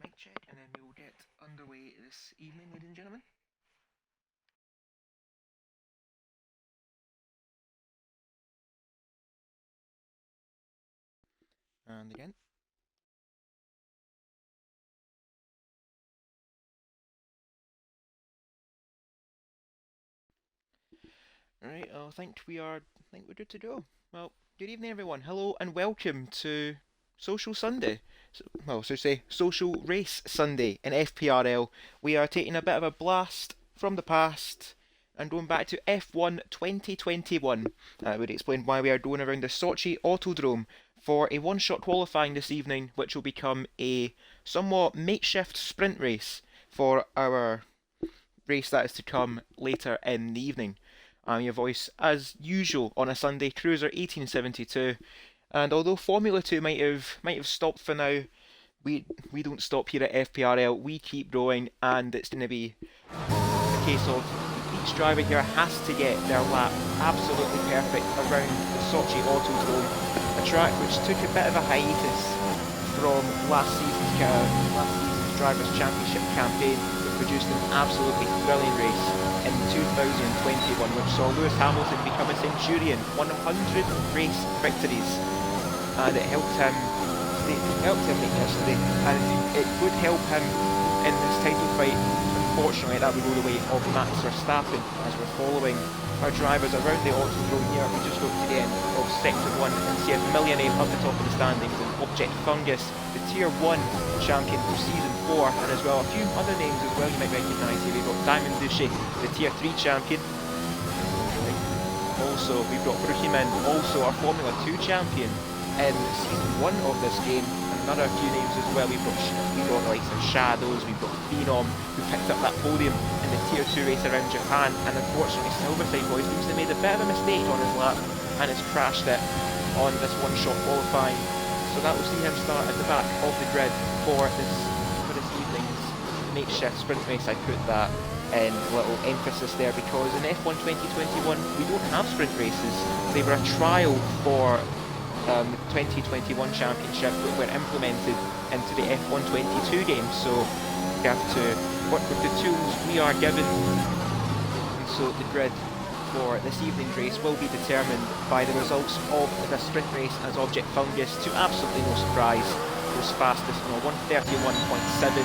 mic check, and then we will get underway this evening, ladies and gentlemen. And again. Alright, I think we're good to go. Well, good evening everyone. Hello and welcome to Social Sunday. Social Race Sunday in FPRL. We are taking a bit of a blast from the past and going back to F1 2021. I would explain why we are going around the Sochi Autodrome for a one-shot qualifying this evening, which will become a somewhat makeshift sprint race for our race that is to come later in the evening. I'm your voice, as usual, on a Sunday, Cruiser 1872. And although Formula 2 might have stopped for now, we don't stop here at FPRL. We keep going, and it's going to be a case of each driver here has to get their lap absolutely perfect around the Sochi Autodrome, a track which took a bit of a hiatus from last season's Drivers' Championship campaign, but produced an absolutely brilliant race in 2021, which saw Lewis Hamilton become a Centurion, 100 race victories, and it helped him make history, and it would help him in this title fight. Unfortunately, that would go the way of Max Verstappen. As we're following our drivers around the Autodrome here, we just got to the end of Sector 1 and see a familiar name up the top of the standings in Object Fungus, the Tier 1 champion for Season 4, and as well a few other names as well you might recognise here. We've got Diamond Duchy, the Tier 3 champion. Also, we've got Bruhiman, also our Formula 2 champion in Season 1 of this game. Another few names as well. We've got the likes of Shadows, we've got Phenom, who picked up that podium in the Tier 2 race around Japan, and unfortunately Silverside Boy seems to have made a bit of a mistake on his lap and has crashed it on this one-shot qualifying. So that will see him start at the back of the grid for this evening's makeshift sprint race. I put that in little emphasis there because in F1 2021 we don't have sprint races. They were a trial for 2021 championship that were implemented into the F1 22 game, so we have to work with the tools we are given, and so the grid for this evening's race will be determined by the results of the sprint race, as Object Fungus, to absolutely no surprise, was fastest on 131.7,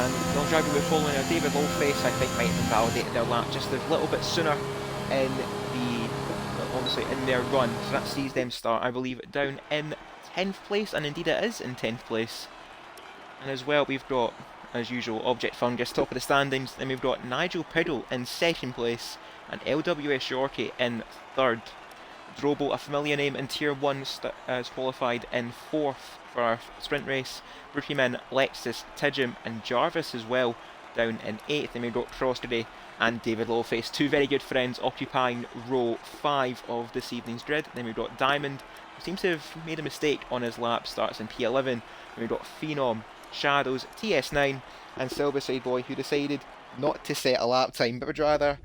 and the driver we're following, David Lawface, I think might have validated their lap just a little bit sooner in their run, so that sees them start, I believe, down in 10th place, and indeed it is in 10th place. And as well we've got, as usual, Object Fungus top of the standings, then we've got Nigel Piddle in 2nd place, and LWS Yorkie in 3rd. Drobo, a familiar name in Tier 1, is qualified in 4th for our sprint race. Brookieman, Lexus, Tidjum and Jarvis as well down in 8th, and we've got Crossday and David Lawface, two very good friends, occupying row 5 of this evening's grid. Then we've got Diamond, who seems to have made a mistake on his lap, starts in P11. Then we've got Phenom, Shadows, TS9, and Silverside Boy, who decided not to set a lap time, but would rather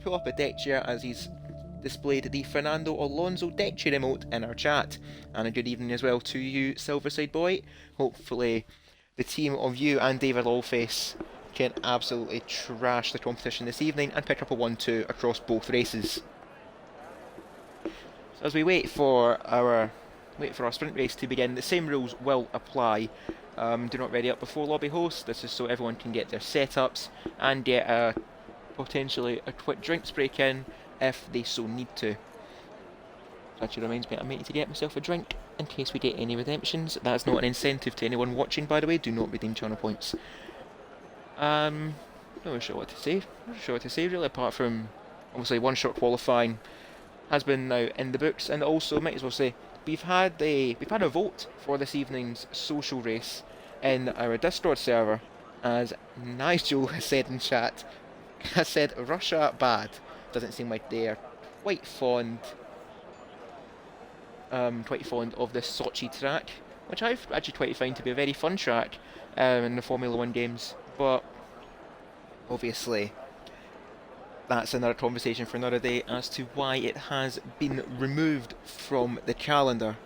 pull up a deck chair, as he's displayed the Fernando Alonso deck chair emote in our chat. And a good evening as well to you, Silverside Boy. Hopefully the team of you and David Lawface can absolutely trash the competition this evening and pick up a 1-2 across both races. So as we wait for our sprint race to begin, the same rules will apply. Do not ready up before lobby host. This is so everyone can get their setups and get potentially a quick drinks break in if they so need to. Actually reminds me, I might need to get myself a drink in case we get any redemptions. That's not an incentive to anyone watching, by the way. Do not redeem channel points. Not sure what to say. Really, apart from obviously one-shot qualifying has been now in the books, and also might as well say we've had a vote for this evening's social race in our Discord server, as Nigel has said in chat, has said Russia bad. Doesn't seem like they're quite fond of this Sochi track, which I've actually quite find to be a very fun track in the Formula 1 games, but obviously that's another conversation for another day as to why it has been removed from the calendar.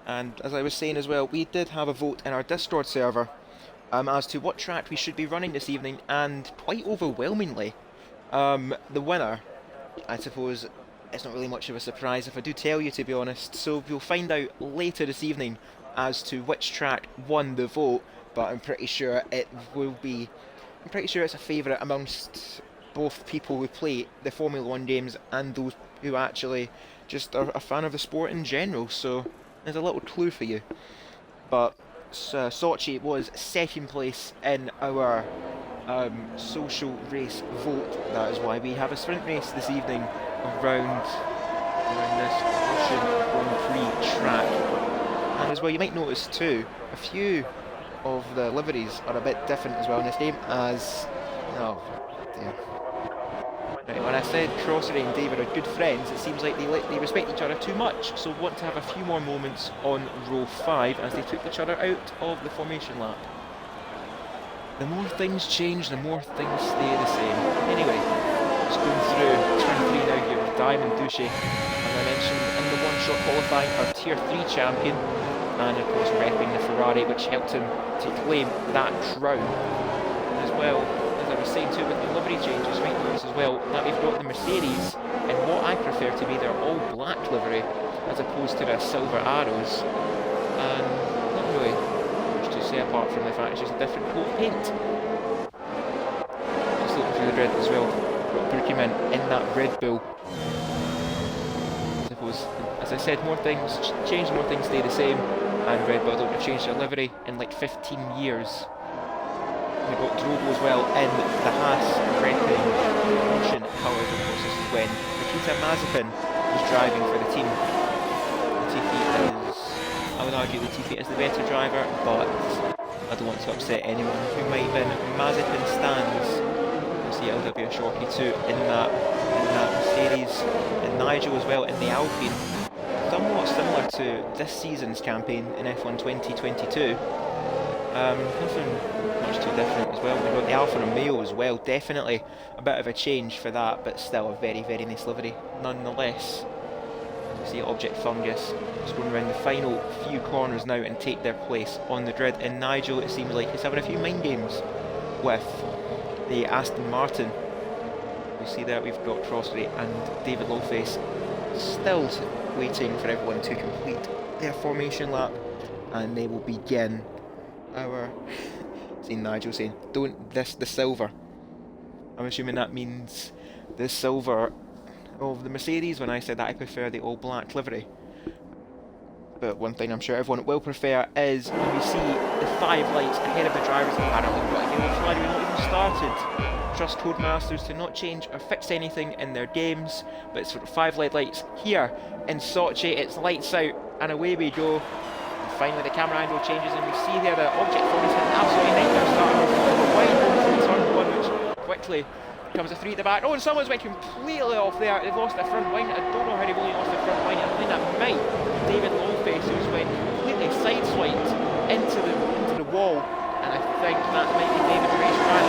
And as I was saying as well, we did have a vote in our Discord server as to what track we should be running this evening, and quite overwhelmingly, the winner, I suppose, it's not really much of a surprise if I do tell you, to be honest, so we'll find out later this evening as to which track won the vote, but I'm pretty sure it will be, I'm pretty sure it's a favourite amongst both people who play the Formula 1 games and those who actually just are a fan of the sport in general, so there's a little clue for you. But Sochi was second place in our social race vote. That is why we have a sprint race this evening around this Russian Grand Prix track. And as well, you might notice too, a few of the liveries are a bit different as well in this game, as... oh dear. Right, when I said Crossery and David are good friends, it seems like they respect each other too much, so want to have a few more moments on row 5 as they took each other out of the formation lap. The more things change, the more things stay the same. Anyway, just going through turn 3 now here with Diamond Douche. As I mentioned, in the one-shot qualifying, our Tier 3 champion, and of course repping the Ferrari, which helped him to claim that crown. As well, as I was saying too, with the livery changes, you might notice as well that we've got the Mercedes in what I prefer to be their all-black livery, as opposed to their silver arrows. And not really much to say apart from the fact it's just a different coat of paint. Just looking through the grid as well, got Brookieman in that Red Bull. I suppose, as I said, more things change, more things stay the same, and Red Bull don't have changed their livery in like 15 years. We've got Drogo as well in the Haas repping Russian colours. Of course, this is when Nikita Mazepin was driving for the team. Latifi is, I would argue Latifi is the better driver, but I don't want to upset anyone who might have been Mazepin stands. You'll see LW Shorty too in that Mercedes, and Nigel as well in the Alpine. Somewhat similar to this season's campaign in F1 2022. Nothing much too different as well. We've got the Alfa Romeo as well, definitely a bit of a change for that, but still a very, very nice livery nonetheless. You see Object Fungus just going around the final few corners now and take their place on the grid, and Nigel, it seems like, is having a few mind games with the Aston Martin. You see there we've got Crossley and David Lowface still waiting for everyone to complete their formation lap, and they will begin our... see Nigel saying, don't diss the silver. I'm assuming that means the silver of the Mercedes, when I said that I prefer the all black livery. But one thing I'm sure everyone will prefer is when we see the 5 lights ahead of the drivers. Apparently we've got a yellow flag, we've not even started. Trust Codemasters to not change or fix anything in their games, but it's sort of 5 lights here in Sochi. It's lights out and away we go. Finally the camera angle changes and we see here the Object Focus had an absolutely nightmare start wide over from turn 1, which quickly becomes a 3 at the back. Oh, and someone's went completely off there. They've lost their front wing. I don't know how they've only lost their front wing. I think that might David Longface, who's went completely sideswiped into the wall, and I think that might be David Ray's right.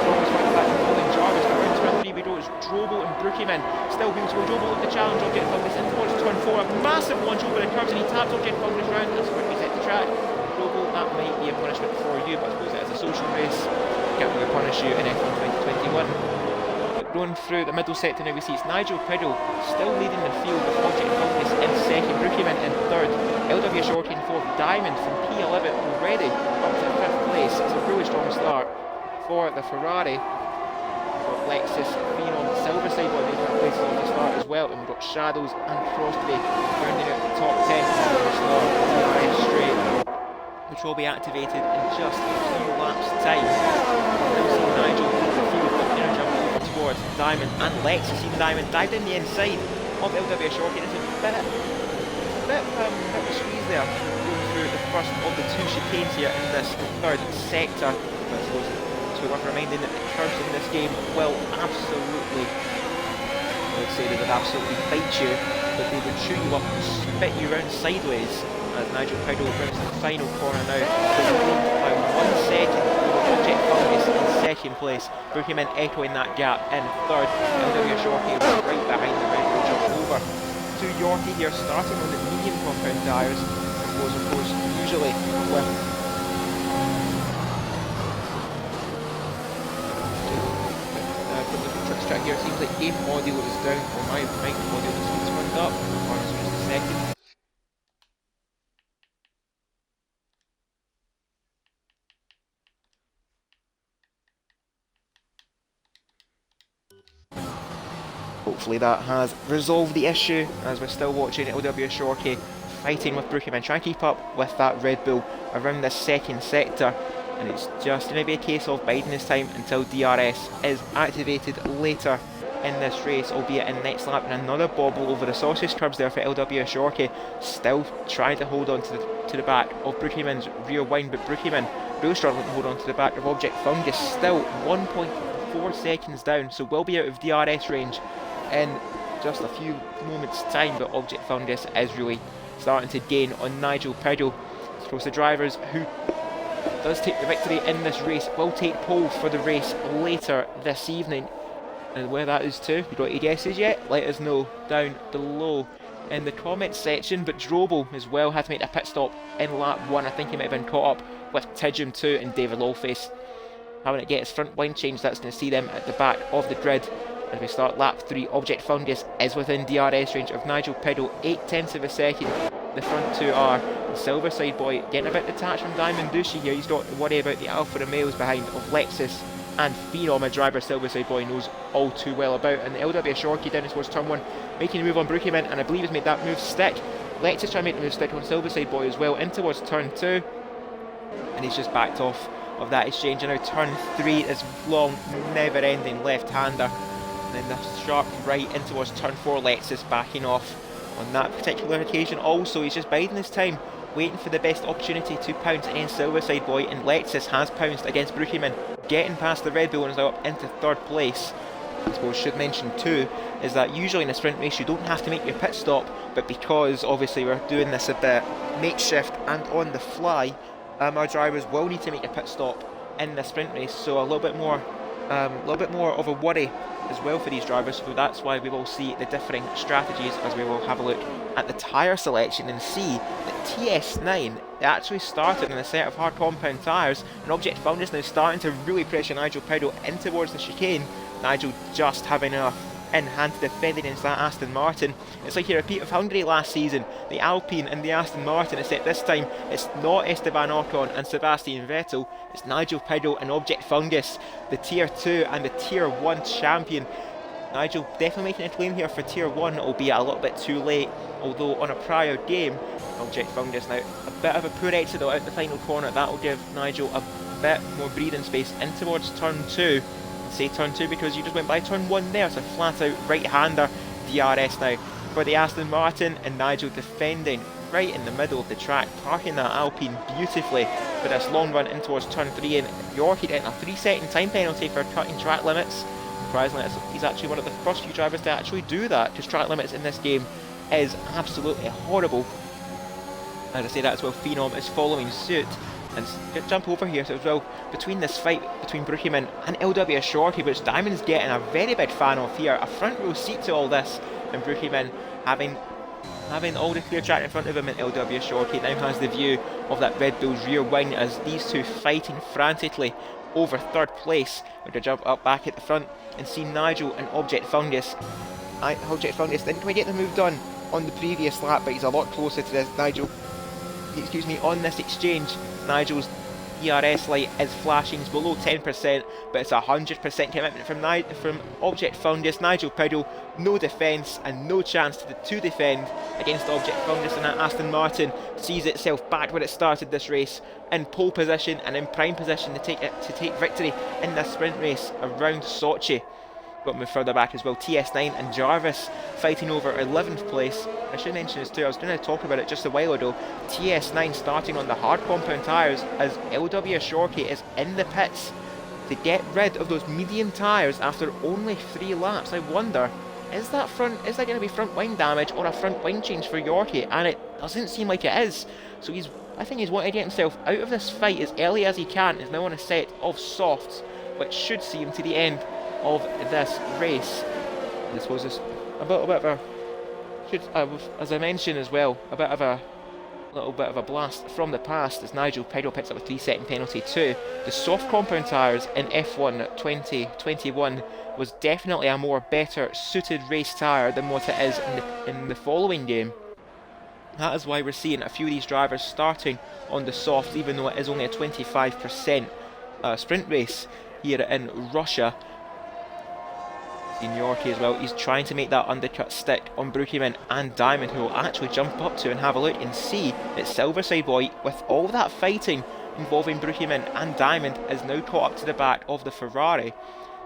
Almost went back to Colin Jarvis. Around turn 3 we go. It's Drobo and Brookieman still being told. Drobo with the challenge Object Fungus in towards turn 4. A massive launch over the curves and he taps Object Fungus round. That's where we set the track. Drobo, that might be a punishment for you, but I suppose it is a social race. Can't really punish you in F1 2021. Going through the middle sector now we see it's Nigel Piddle still leading the field with Object Fungus in second, Brookieman in third, LW Shorty in fourth, Diamond from P11 already up to 5th place. It's a really strong start for the Ferrari. We've got Lexus being on the silver side while making places on the start as well, and we've got Shadows and Crosby rounding out the top 10 straight, which will be activated in just a few laps time. Now we see Nigel leading the field, but jump over towards Diamond and Lex. You see Diamond dived in the inside of LW Shorty. It's a bit of a squeeze there, going through the first of the 2 chicanes here in this third sector. But I suppose it's worth reminding that the curves in this game will absolutely, I would say they would absolutely bite you, but they would chew you up and spit you round sideways. As Nigel Piddle brings the final corner now, by 1 second. Object Fungus in second place, Brookieman echoing that gap in third. LW Shorty was right behind the Red Bull jump over to Yorkie here, starting on the medium compound tyres. was, of course, usually with track here. It seems like game audio is down, or my mic audio is turned up. Or just a second. Hopefully that has resolved the issue, as we're still watching LW Shorty fighting with Brookieman, trying to keep up with that Red Bull around this second sector. And it's just going to be a case of biding his time until DRS is activated later in this race, albeit in next lap, and another bobble over the sausage curbs there for LW Shorty, still trying to hold on to the back of Brookieman's rear wing, but Brookieman really struggling to hold on to the back of Object Fungus, still 1.4 seconds down, so will be out of DRS range in just a few moments time, but Object Fungus is really starting to gain on Nigel Piddle. Of course, the drivers who does take the victory in this race will take pole for the race later this evening. And where that is too, you got any guesses yet? Let us know down below in the comments section. But Drobo as well had to make a pit stop in lap 1. I think he might have been caught up with Tidjum 2 and David Lawface having to get his front line changed. That's going to see them at the back of the grid as we start lap 3. Object Fungus is within DRS range of Nigel Piddle, 0.8 of a second. The front two are the Silverside boy getting a bit detached from Diamond Duchy here. He's got to worry about the Alpha Romeos behind of Lexus and Phenom, a driver Silverside boy knows all too well about. And the LW Shorty down towards turn 1, making a move on Brookieman, and I believe has made that move stick. Lexus trying to make the move stick on Silverside boy as well, in towards turn 2, and he's just backed off of that exchange. And now turn 3 is long, never ending left-hander, and then the sharp right in towards turn 4. Lexus backing off on that particular occasion. Also, he's just biding his time, waiting for the best opportunity to pounce against Silverside boy, and Lexus has pounced against Brookieman, getting past the Red Bull and is now up into 3rd place. I suppose should mention too is that usually in a sprint race you don't have to make your pit stop, but because obviously we're doing this a bit makeshift and on the fly, our drivers will need to make a pit stop in the sprint race, so a little bit more of a worry as well for these drivers. So that's why we will see the differing strategies as we will have a look at the tyre selection and see that TS9 actually started in a set of hard compound tyres, and Object Fungus now starting to really pressure Nigel Piddle in towards the chicane. Nigel just having enough in hand to defend against that Aston Martin. It's like a repeat of Hungary last season, the Alpine and the Aston Martin, except this time it's not Esteban Ocon and Sebastian Vettel, it's Nigel Piddle and Object Fungus, the Tier 2 and the Tier 1 champion. Nigel definitely making a claim here for Tier 1, albeit a little bit too late, although on a prior game, Object Fungus now a bit of a poor exit out the final corner. That will give Nigel a bit more breathing space in towards turn 2. Say turn 2 because you just went by turn 1 there, so flat out right-hander. DRS now for the Aston Martin, and Nigel defending right in the middle of the track, parking that Alpine beautifully for this long run in towards turn 3, and Yorkie getting a 3-second time penalty for cutting track limits. Surprisingly, he's actually one of the first few drivers to actually do that, because track limits in this game is absolutely horrible. As I say that as well, Phenom is following suit. And jump over here as well, between this fight between Brookieman and LW Shorty, which Diamond's getting a very big fan of here, a front row seat to all this, and Brookieman having all the clear track in front of him, and LW Shorty now has the view of that Red Bull's rear wing as these two fighting frantically over 3rd place. We're going to jump up back at the front and see Nigel and Object Fungus. Object Fungus didn't quite get the move done on the previous lap, but he's a lot closer to this Nigel. On this exchange, Nigel's DRS light is flashing. It's below 10%, but it's 100% commitment from Object Fungus. Nigel Piddle, no defence and no chance to defend against Object Fungus, and that Aston Martin sees itself back where it started this race, in pole position and in prime position to take victory in this sprint race around Sochi. Got to move further back as well. TS9 and Jarvis fighting over 11th place. I should mention this too, I was going to talk about it just a while ago. TS9 starting on the hard compound tyres as LW Shorty is in the pits to get rid of those medium tyres after only 3 laps. I wonder, is that going to be front wing damage or a front wing change for Yorkie? And it doesn't seem like it is. So I think he's wanting to get himself out of this fight as early as he can. He's now on a set of softs, which should see him to the end of this race. I suppose it's a little bit of a, as I mentioned as well, a little bit of a blast from the past as Nigel Pedal picks up a 3-second penalty too. The soft compound tyres in F1 2021 was definitely a more better suited race tyre than what it is in the following game. That is why we're seeing a few of these drivers starting on the softs, even though it is only a 25% sprint race here in Russia. Seniority as well, he's trying to make that undercut stick on Brookieman and Diamond, who will actually jump up to and have a look and see that Silverside Boy, with all that fighting involving Brookieman and Diamond, is now caught up to the back of the Ferrari.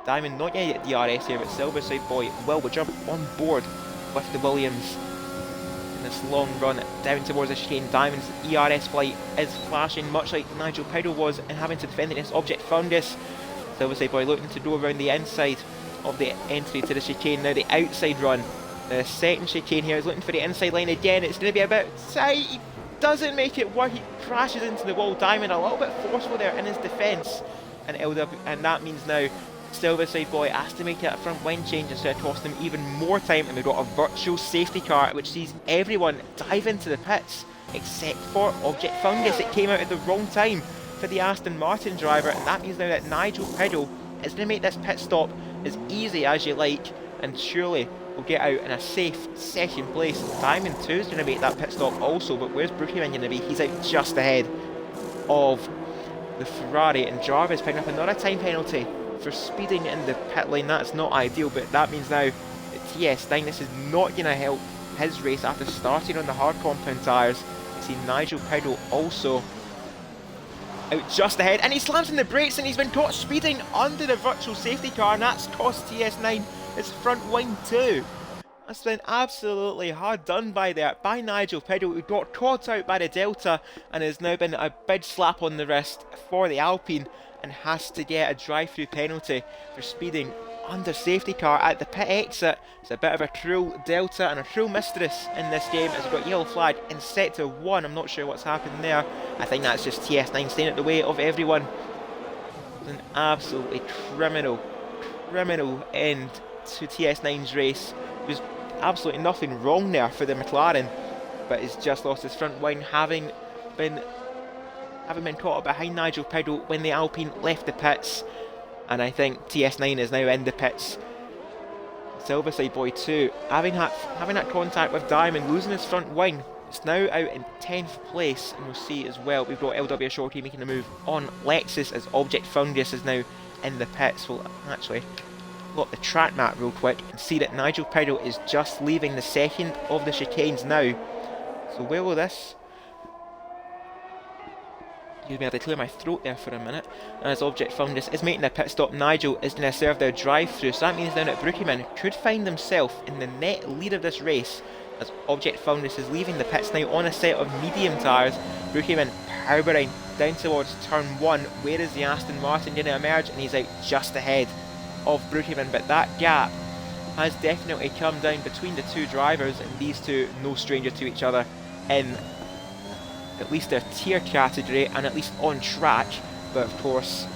Diamond not yet at DRS here, but Silverside Boy will jump on board with the Williams in this long run down towards the chicane. Diamond's ERS flight is flashing, much like Nigel Pedal was, and having to defend against Object Fungus. Silverside Boy looking to go around the inside of the entry to the chicane. Now the outside run, the second chicane here, is looking for the inside line again. It's going to be a bit tight. He doesn't make it work. He crashes into the wall. Diamond a little bit forceful there in his defence, and that means now Silverside Boy has to make that front wing change instead of costing him even more time, and we've got a virtual safety car which sees everyone dive into the pits except for Object Fungus. It came out at the wrong time for the Aston Martin driver, and that means now that Nigel Pedal is going to make this pit stop as easy as you like, and surely will get out in a safe second place. Diamond 2 is going to make that pit stop also, but where's Brookieman going to be? He's out just ahead of the Ferrari, and Jarvis picking up another time penalty for speeding in the pit lane. That's not ideal, but that means now that TS9, this is not going to help his race after starting on the hard compound tyres. You see Nigel Pedal also out just ahead, and he slams in the brakes, and he's been caught speeding under the virtual safety car, and that's cost TS9 his front wing too. That's been absolutely hard done by Nigel Pedal, who got caught out by the Delta and has now been a big slap on the wrist for the Alpine, and has to get a drive-through penalty for speeding under safety car at the pit exit. It's a bit of a cruel Delta and a cruel mistress in this game, as we've got yellow flag in sector 1. I'm not sure what's happened there. I think that's just TS9 staying at the way of everyone. It's an absolutely criminal end to TS9's race. There's absolutely nothing wrong there for the McLaren, but he's just lost his front wing, having been caught up behind Nigel Pedal when the Alpine left the pits. And I think TS9 is now in the pits. Silverside Boy too, having that contact with Diamond, losing his front wing. It's now out in 10th place, and we'll see as well, we've got LW Shorty making a move on Lexus as Object Fungus is now in the pits. We'll actually look at the track map real quick and see that Nigel Pedal is just leaving the second of the chicanes now. So where will this... Excuse me, I had to clear my throat there for a minute. As Object Fungus is making a pit stop, Nigel is going to serve their drive-through, so that means now that Brookieman could find himself in the net lead of this race, as Object Fungus is leaving the pits now on a set of medium tyres. Brookieman powering down towards turn 1. Where is the Aston Martin going to emerge? And he's out just ahead of Brookieman, but that gap has definitely come down between the two drivers, and these two no stranger to each other in at least their tier category, and at least on track. But of course,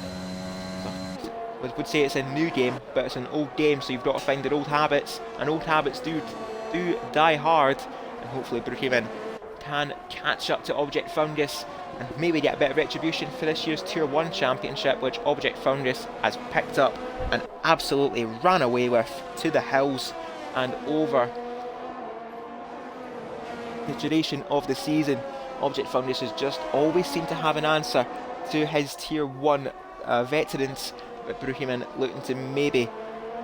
I would say it's a new game, but it's an old game, so you've got to find their old habits, and old habits do die hard, and hopefully Brookieman can catch up to Object Fungus and maybe get a bit of retribution for this year's Tier 1 championship, which Object Fungus has picked up and absolutely ran away with to the hills and over the duration of the season. Object Fungus has just always seemed to have an answer to his Tier 1 veterans, but Brookieman looking to maybe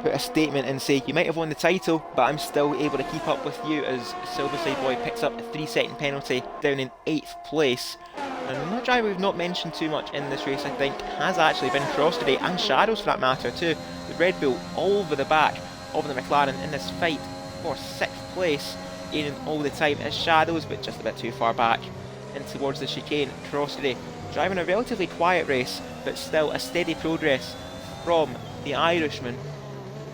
put a statement and say, you might have won the title, but I'm still able to keep up with you, as Silverside Boy picks up a 3-second penalty down in 8th place. And another driver we've not mentioned too much in this race, I think, has actually been Cross today, and Shadows for that matter too. The Red Bull all over the back of the McLaren in this fight for 6th place, gaining all the time as Shadows, but just a bit too far back in towards the chicane. Cross today driving a relatively quiet race, but still a steady progress from the Irishman.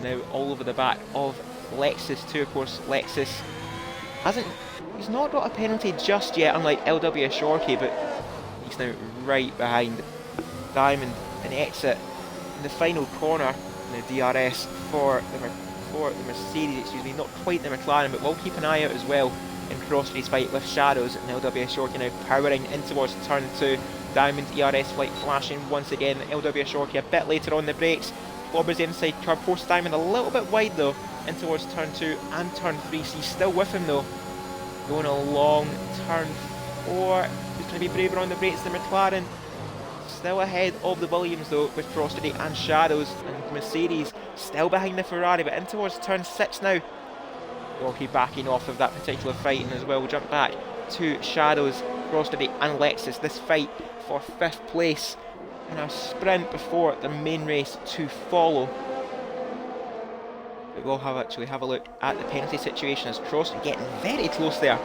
Now all over the back of Lexus too. Of course, Lexus he's not got a penalty just yet, unlike LW Shorty, but he's now right behind Diamond and exit in the final corner in the DRS for the Mercedes, excuse me, not quite the McLaren, but we'll keep an eye out as well in cross-race fight with Shadows and LWS Shorty now powering in towards turn 2. Diamond ERS flight flashing once again. LWS Shorty a bit later on the brakes. Bobbers the inside curb, forces Diamond a little bit wide though in towards turn 2 and turn 3. So he's still with him though. Going along turn 4. Who's going to be braver on the brakes than McLaren? Still ahead of the Williams though with Frosty and Shadows, and Mercedes still behind the Ferrari, but in towards turn 6 now. Yorkie backing off of that particular fight, and as well we'll jump back to Shadows, Frosty and Lexus. This fight for 5th place in a sprint before the main race to follow. We will actually have a look at the penalty situation as Frosty getting very close there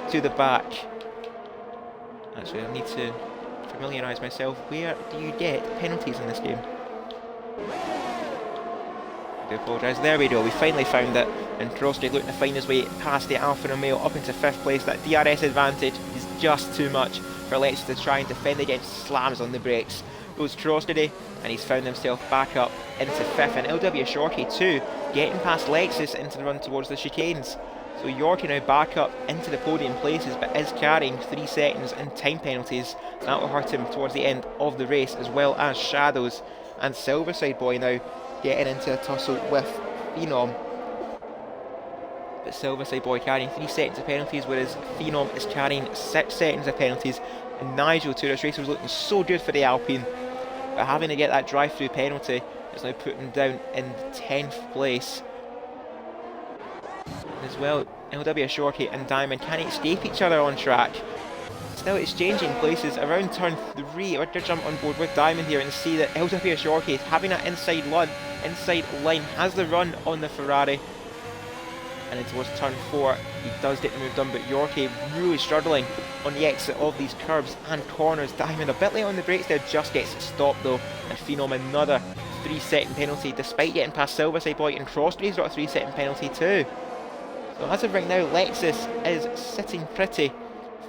to the back. Actually, I need to familiarise myself. Where do you get penalties in this game? I do apologise. There we go. We finally found it, and Frosty looking to find his way past the Alfa Romeo up into 5th place. That DRS advantage is just too much for Lexus to try and defend against. Slams on the brakes. Goes Frosty, and he's found himself back up into 5th, and LW Shorty too, getting past Lexus into the run towards the chicanes. So Yorkie now back up into the podium places, but is carrying 3 seconds in time penalties. That will hurt him towards the end of the race, as well as Shadows and Silverside Boy now getting into a tussle with Phenom. But Silverside Boy carrying 3 seconds of penalties, whereas Phenom is carrying 6 seconds of penalties. And Nigel to this race was looking so good for the Alpine, but having to get that drive-through penalty has now put him down in 10th place. As well, LW Shorty and Diamond can't escape each other on track. Still exchanging places around turn 3. We're going to jump on board with Diamond here and see that LW Shorty having that inside line, has the run on the Ferrari. And then towards turn 4, he does get the move done, but Yorkie really struggling on the exit of these curbs and corners. Diamond a bit late on the brakes there, just gets stopped though, and Phenom another 3-second penalty, despite getting past Silverside Boy, and Crosby's got a 3-second penalty too. So as of right now, Lexus is sitting pretty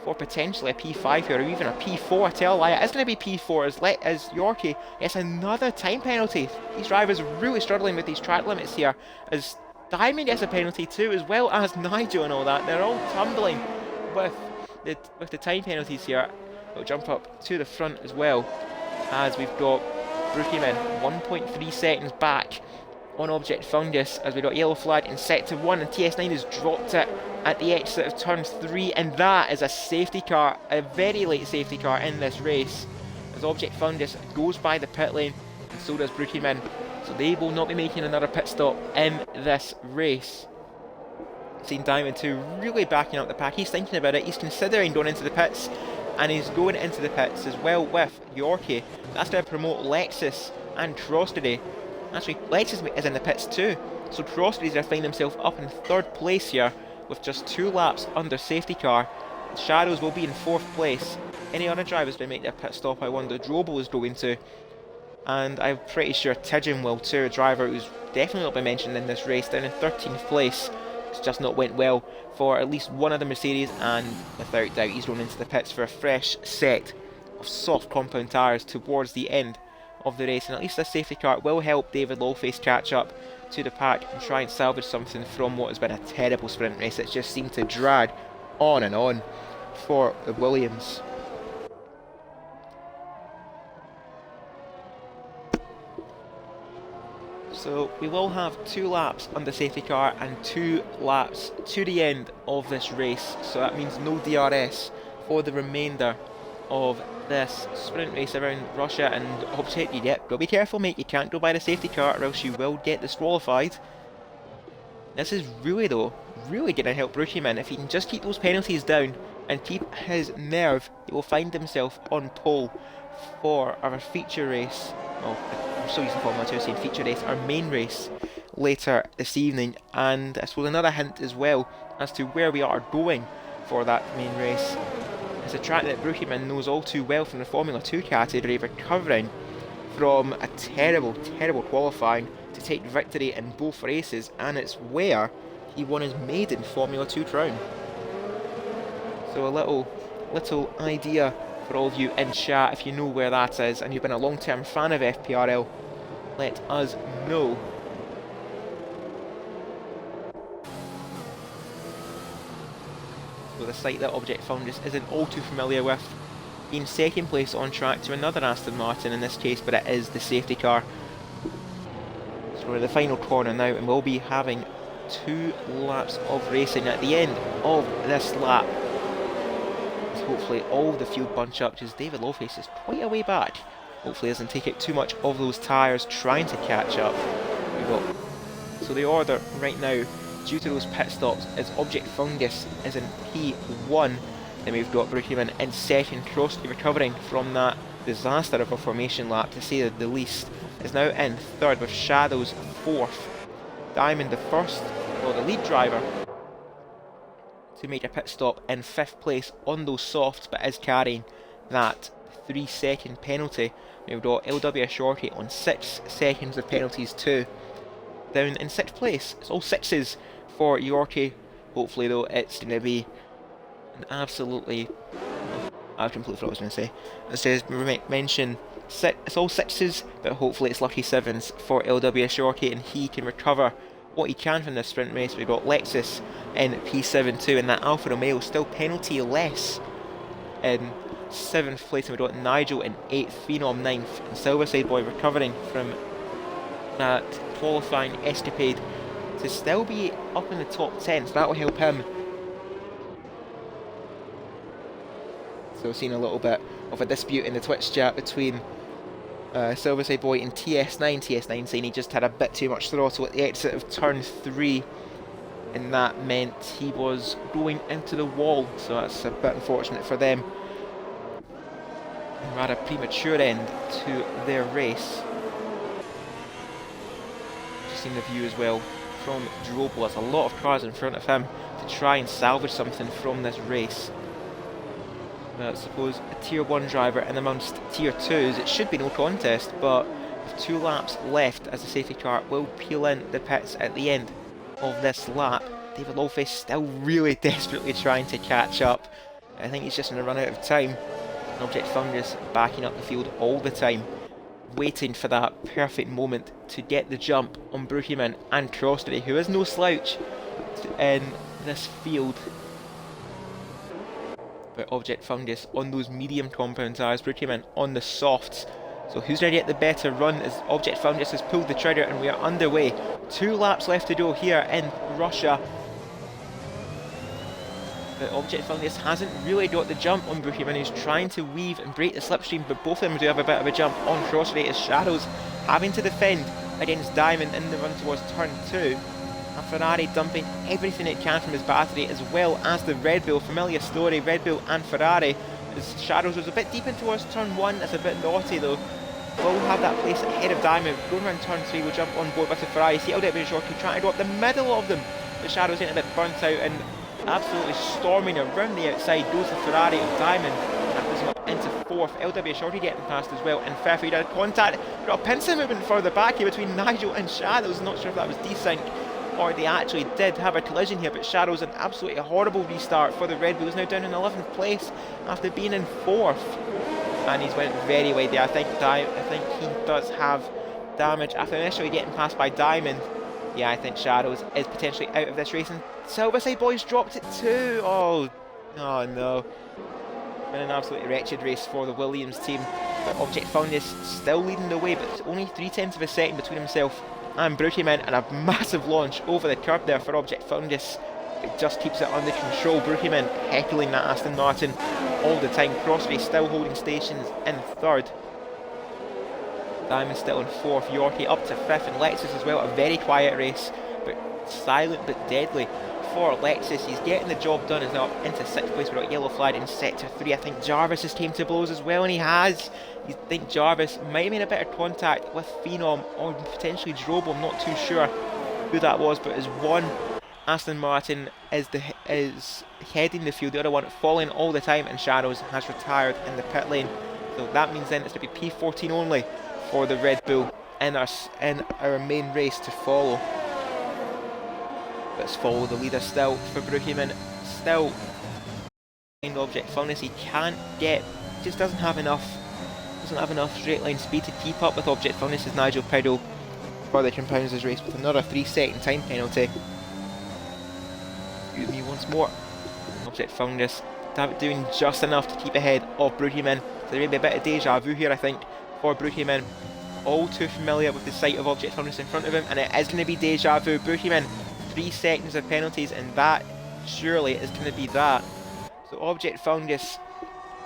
for potentially a P5 here, or even a P4. I tell a lie, it is going to be P4 as Yorkie gets another time penalty. These drivers are really struggling with these track limits here, as Diamond gets a penalty too, as well as Nigel and all that. They're all tumbling with the time penalties here. We'll jump up to the front as well, as we've got Brookieman 1.3 seconds back on Object Fungus, as we got yellow flag in sector 1, and TS9 has dropped it at the exit of turn 3, and that is a safety car, a very late safety car in this race, as Object Fungus goes by the pit lane, and so does Brookieman. So they will not be making another pit stop in this race. Seen Diamond 2 really backing up the pack. He's thinking about it, he's considering going into the pits, and he's going into the pits as well with Yorkie. That's going to promote Lexus and Crostedy. Actually, Lexus is in the pits too, so Crostedy's going to find himself up in 3rd place here with just 2 laps under safety car. Shadows will be in 4th place. Any other drivers going to make their pit stop, I wonder? Drobo is going to. And I'm pretty sure Tidgeon will too, a driver who's definitely not been mentioned in this race, down in 13th place. It's just not went well for at least one of the Mercedes, and without doubt he's going into the pits for a fresh set of soft compound tyres towards the end of the race. And at least this safety car will help David Lawface catch up to the pack and try and salvage something from what has been a terrible sprint race. It's just seemed to drag on and on for the Williams. So we will have 2 laps on the safety car and 2 laps to the end of this race. So that means no DRS for the remainder of this sprint race around Russia. And Object, go be careful mate, you can't go by the safety car or else you will get disqualified. This is really going to help Brookieman. If he can just keep those penalties down and keep his nerve, he will find himself on pole for our feature race. Well, I'm so used to Formula 2 saying feature race, our main race later this evening. And I suppose another hint as well as to where we are going for that main race. It's a track that Brookieman knows all too well from the Formula 2 category, recovering from a terrible qualifying to take victory in both races, and it's where he won his maiden Formula 2 crown. So a little idea for all of you in chat, if you know where that is and you've been a long-term fan of FPRL, let us know. with a site that Object Fungus isn't all too familiar with, in second place on track to another Aston Martin in this case, but it is the safety car. So we're in the final corner now, and we'll be having 2 laps of racing at the end of this lap. Hopefully all the field bunch up, because David Lawface is quite a way back. Hopefully doesn't take out too much of those tyres trying to catch up. So the order right now, due to those pit stops, is Object Fungus is in P1. Then we've got Brookman in second, Crossley recovering from that disaster of a formation lap, to say the least, is now in third, with Shadows fourth. Diamond the first, well, the lead driver, to make a pit stop in 5th place on those softs, but is carrying that 3-second penalty. We've got LW Shorty on 6 seconds of penalties too. Down in 6th place, it's all 6s for Yorkie. Hopefully though, it's going to be an absolutely... I completely forgot what I was going to say. It says, mention, it's all 6s, but hopefully it's lucky 7s for LW Shorty, and he can recover what he can from this sprint race. We've got Lexus in P7 too, and that Alfa Romeo still penalty less in 7th place, and we've got Nigel in 8th, Phenom 9th, and Silverside Boy recovering from that qualifying escapade to still be up in the top 10, so that will help him. So we've seen a little bit of a dispute in the Twitch chat between Silverside Boy and TS9. TS9 saying he just had a bit too much throttle at the exit of turn 3, and that meant he was going into the wall, so that's a bit unfortunate for them. And we had a premature end to their race. Just seen the view as well from Drobel. There's a lot of cars in front of him to try and salvage something from this race. I suppose a tier 1 driver and amongst tier 2s, it should be no contest, but with 2 laps left as the safety car will peel in the pits at the end of this lap. David Lawface still really desperately trying to catch up. I think he's just going to run out of time. Object Fungus backing up the field all the time, waiting for that perfect moment to get the jump on Brookman and Crossley, who is no slouch in this field. But Object Fungus on those medium compound tyres, Brookman on the softs. So who's going to get the better run as Object Fungus has pulled the trigger, and we are underway. 2 laps left to go here in Russia. But Object Fungus hasn't really got the jump on Brookman, who's trying to weave and break the slipstream, but both of them do have a bit of a jump on Crossley, as Shadows having to defend against Diamond in the run towards turn 2. And Ferrari dumping everything it can from his battery, as well as the Red Bull. Familiar story, Red Bull and Ferrari. As Shadows was a bit deep in towards turn 1, that's a bit naughty though. Will have that place ahead of Diamond. Going around turn 3, will jump on board with the Ferrari. See LW Shorty trying to go up the middle of them. The Shadows getting a bit burnt out and absolutely storming around the outside. Goes the Ferrari of Diamond. That puts him up into 4th. LW Shorty getting past as well. And 5th, he did contact. Got a pincer movement further back here between Nigel and Shadows. Not sure if that was desync or they actually did have a collision here, but Shadows an absolutely horrible restart for the Red Bulls, now down in 11th place after being in 4th, and he's went very wide there. I think he does have damage after initially getting passed by Diamond. Yeah, I think Shadows is potentially out of this race, and Silverside Boys dropped it too. Oh no. Been an absolutely wretched race for the Williams team, but Object Fungus still leading the way, but it's only 0.3 of a second between himself and Brookman, and a massive launch over the curb there for Object Fungus. It just keeps it under control. Brookman heckling that Aston Martin all the time. Crossley still holding stations in 3rd. Diamond still in 4th. Yorkie up to 5th, and Lexus as well. A very quiet race, but silent but deadly for Lexus. He's getting the job done. Is now up into 6th place. We've got yellow flag in sector 3. I think Jarvis has came to blows as well, and he has. You think Jarvis might have made a bit of contact with Phenom or potentially Drobel. I'm not too sure who that was, but as one Aston Martin is heading the field, the other one falling all the time, and Shadows has retired in the pit lane. So that means then it's going to be P14 only for the Red Bull in our main race to follow. Let's follow the leader still for Brookman. Still in Object Fungus, he can't get, just doesn't have enough straight line speed to keep up with Object Fungus as Nigel Piddle further compounds his race with another 3-second time penalty. Excuse me once more. Object Fungus doing just enough to keep ahead of Brookieman. So there may be a bit of deja vu here, I think, for Brookieman. All too familiar with the sight of Object Fungus in front of him, and it is going to be deja vu. Brookieman, 3 seconds of penalties, and that surely is going to be that. So Object Fungus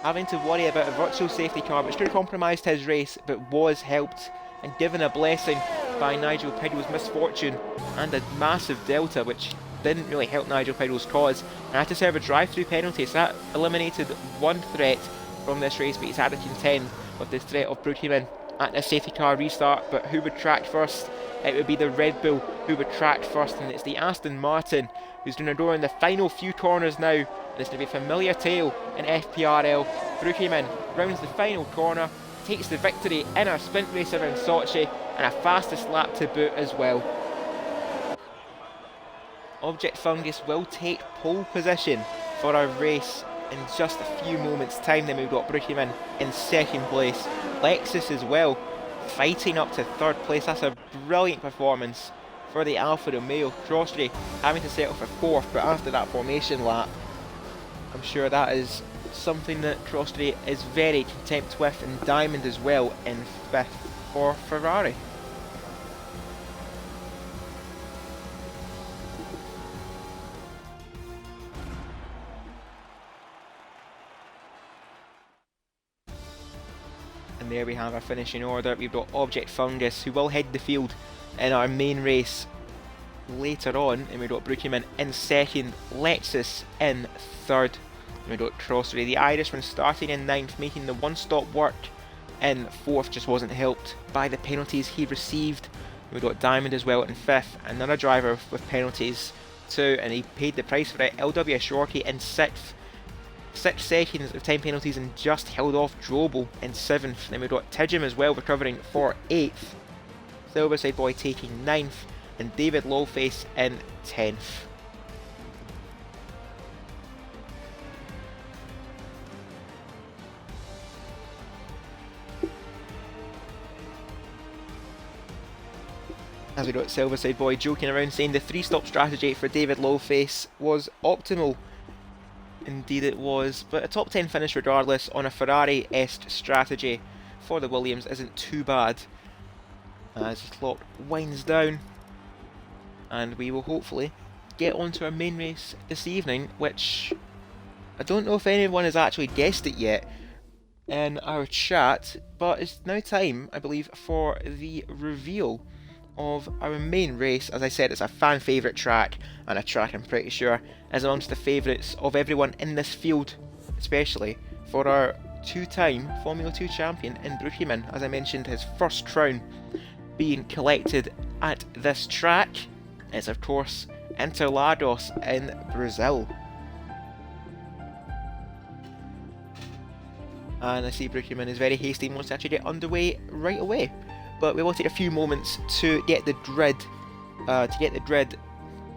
having to worry about a virtual safety car, which could have compromised his race, but was helped and given a blessing by Nigel Piddle's misfortune and a massive delta, which didn't really help Nigel Piddle's cause, and had to serve a drive-through penalty. So that eliminated one threat from this race, but he's had to contend with the threat of Brookieman at a safety car restart. But who would track first? It would be the Red Bull who would track first, and it's the Aston Martin who's going to go in the final few corners now, and it's going to be a familiar tale in FPRL. Brookieman rounds the final corner, takes the victory in our sprint race around Sochi, and a fastest lap to boot as well. Object Fungus will take pole position for our race in just a few moments' time. Then we've got Brookieman in second place. Lexus as well, fighting up to third place. That's a brilliant performance for the Alfa Romeo. Crossley having to settle for fourth, but after that formation lap, I'm sure that is something that Crossley is very content with, and Diamond as well in fifth for Ferrari. And there we have our finishing order. We've got Object Fungus, who will head the field in our main race later on, and we've got Brookieman in second, Lexus in third, and we've got Crossley, the Irishman, starting in ninth, making the one-stop work in fourth, just wasn't helped by the penalties he received. We've got Diamond as well in fifth, another driver with penalties too, and he paid the price for it. LW Shorty in sixth, 6 seconds of time penalties, and just held off Drobel in 7th. Then we've got Tidgham as well recovering for 8th, Silverside Boy taking 9th, and David Lawface in 10th. As we got Silverside Boy joking around saying the 3-stop strategy for David Lawface was optimal. Indeed it was, but a top 10 finish regardless on a Ferrari-esque strategy for the Williams isn't too bad. As the clock winds down, and we will hopefully get onto our main race this evening, which I don't know if anyone has actually guessed it yet in our chat, but it's now time, I believe, for the reveal of our main race. As I said, it's a fan favourite track, and a track I'm pretty sure is amongst the favourites of everyone in this field, especially for our 2-time Formula 2 champion in Brookieman. As I mentioned, his first crown being collected at this track is of course Interlagos in Brazil. And I see Brookieman is very hasty and wants to actually get underway right away. But we will take a few moments to get the grid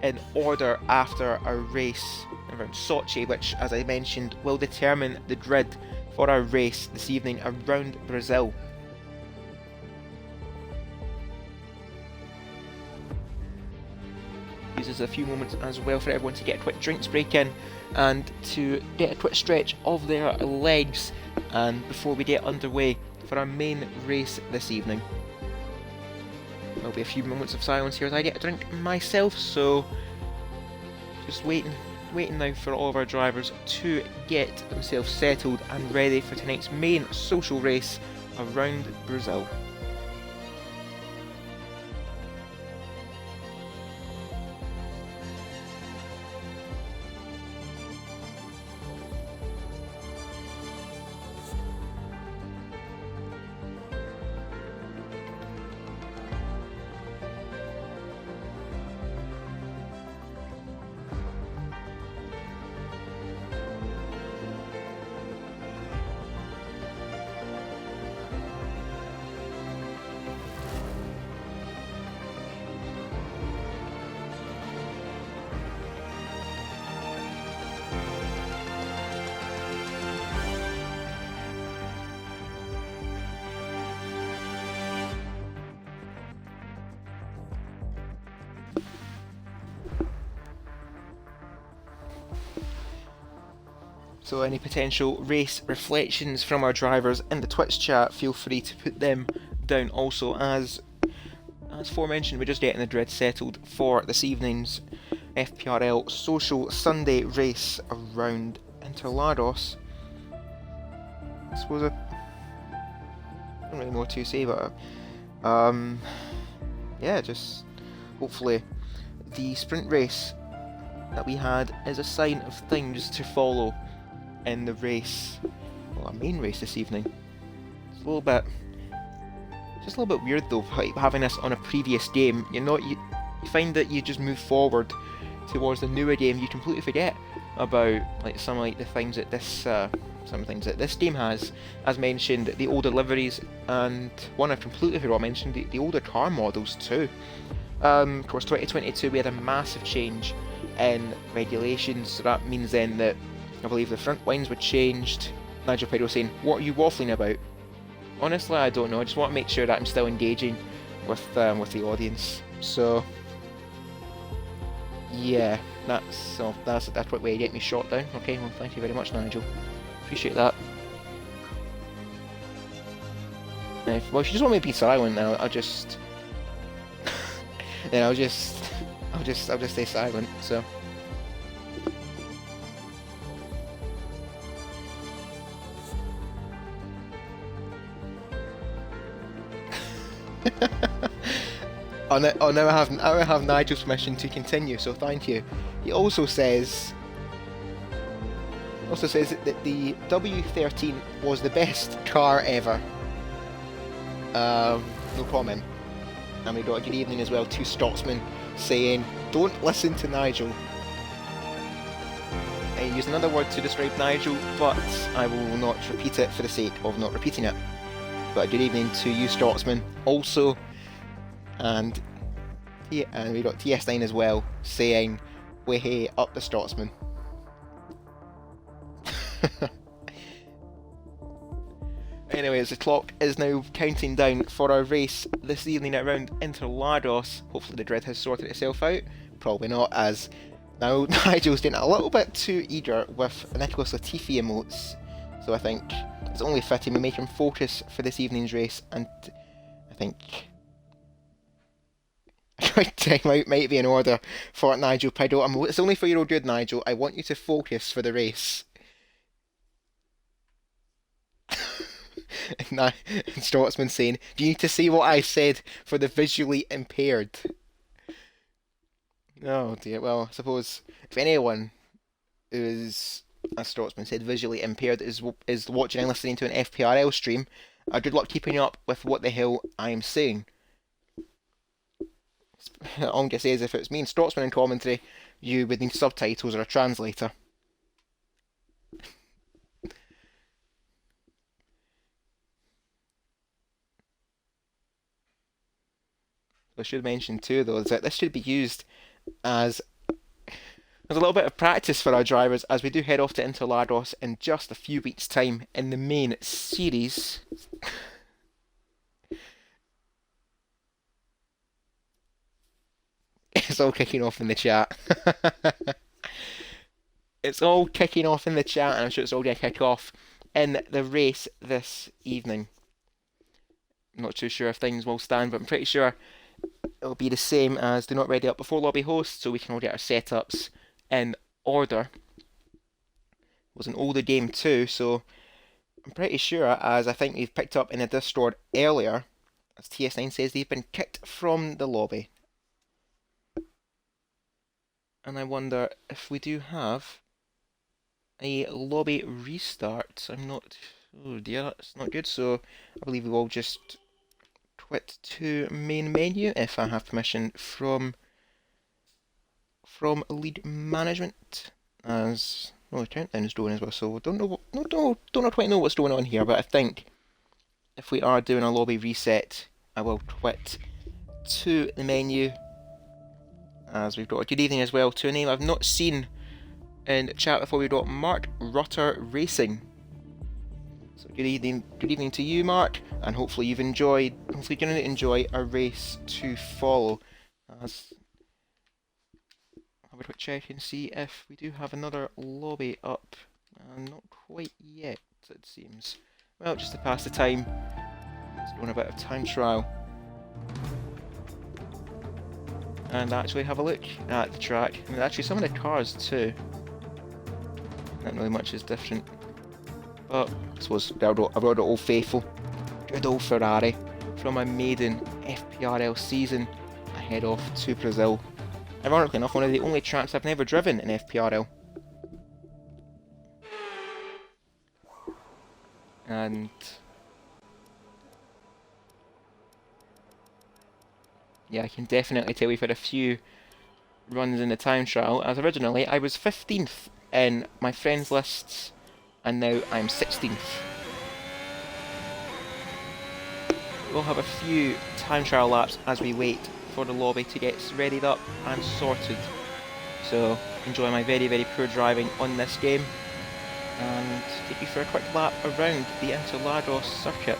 in order after our race around Sochi, which, as I mentioned, will determine the grid for our race this evening around Brazil. Uses a few moments as well for everyone to get a quick drinks break in and to get a quick stretch of their legs, and before we get underway for our main race this evening. There'll be a few moments of silence here as I get a drink myself, so just waiting now for all of our drivers to get themselves settled and ready for tonight's main social race around Brazil. So any potential race reflections from our drivers in the Twitch chat, feel free to put them down also. As aforementioned, we're just getting the grid settled for this evening's FPRL Social Sunday race around Interlagos. I suppose I don't really know what to say, but yeah, just hopefully the sprint race that we had is a sign of things to follow in the race, well, our main race this evening. It's a little bit weird though, having this on a previous game. You find that you just move forward towards the newer game, you completely forget about some of the things that this game has. As mentioned, the older liveries, and one I completely forgot to mention, the older car models too. Of course, 2022 we had a massive change in regulations, so that means then that I believe the front lines were changed. Nigel Pedro saying, "What are you waffling about?" Honestly, I don't know. I just want to make sure that I'm still engaging with the audience. So yeah, that's what way to get me shot down. Okay, well, thank you very much, Nigel. Appreciate that. Well, if you just want me to be silent now, I'll just stay silent. So. Oh, now I have Nigel's permission to continue, so thank you. He also says that the W13 was the best car ever. No comment. And we got a good evening as well to Stotsman saying, "Don't listen to Nigel." I use another word to describe Nigel, but I will not repeat it for the sake of not repeating it. But a good evening to you, Stotsman, also. And we got TS9 as well saying, "Way up the Stotsman." Anyways, the clock is now counting down for our race this evening around Interlagos. Hopefully the grid has sorted itself out. Probably not, as now Nigel's getting a little bit too eager with Nicholas Latifi emotes. So I think it's only fitting we make him focus for this evening's race, and I think timeout might be in order for Nigel Pido. It's only for your own good, Nigel. I want you to focus for the race. And Stotsman saying, "Do you need to see what I said for the visually impaired?" Oh dear, well, I suppose if anyone who is, as Stotsman said, visually impaired is watching and listening to an FPRL stream, good luck keeping up with what the hell I'm saying. All I'm going to say is, if it's me and Stotsman in commentary, you would need subtitles or a translator. I should mention too, though, is that this should be used as a little bit of practice for our drivers as we do head off to Interlagos in just a few weeks' time in the main series. It's all kicking off in the chat. It's all kicking off in the chat, and I'm sure it's all going to kick off in the race this evening. I'm not too sure if things will stand, but I'm pretty sure it'll be the same as Do Not Ready Up Before Lobby Host, so we can all get our setups in order. It was an older game too, so I'm pretty sure, as I think we've picked up in the Discord earlier, as TS9 says, they've been kicked from the lobby. And I wonder if we do have a lobby restart. I'm not... Oh dear, that's not good. So I believe we will just quit to main menu if I have permission from lead management. As well, the countdown is going as well, so don't quite know what's going on here, but I think if we are doing a lobby reset, I will quit to the menu. As we've got a good evening as well to a name I've not seen in the chat before. We've got Mark Rutter Racing. So good evening to you, Mark, and hopefully you're going to enjoy a race to follow. As have a quick check and see if we do have another lobby up. Not quite yet, it seems. Well, just to pass the time, let's go on a bit of time trial. And actually have a look at the track. I mean, actually some of the cars too. Not really much is different. But I suppose I've got Old Faithful. Good old Ferrari. From my maiden FPRL season, I head off to Brazil. Ironically enough, one of the only tracks I've never driven in FPRL. And yeah, I can definitely tell we've had a few runs in the time trial, as originally I was 15th in my friends lists, and now I'm 16th. We'll have a few time trial laps as we wait for the lobby to get readied up and sorted. So enjoy my very, very poor driving on this game and take you for a quick lap around the Interlagos circuit.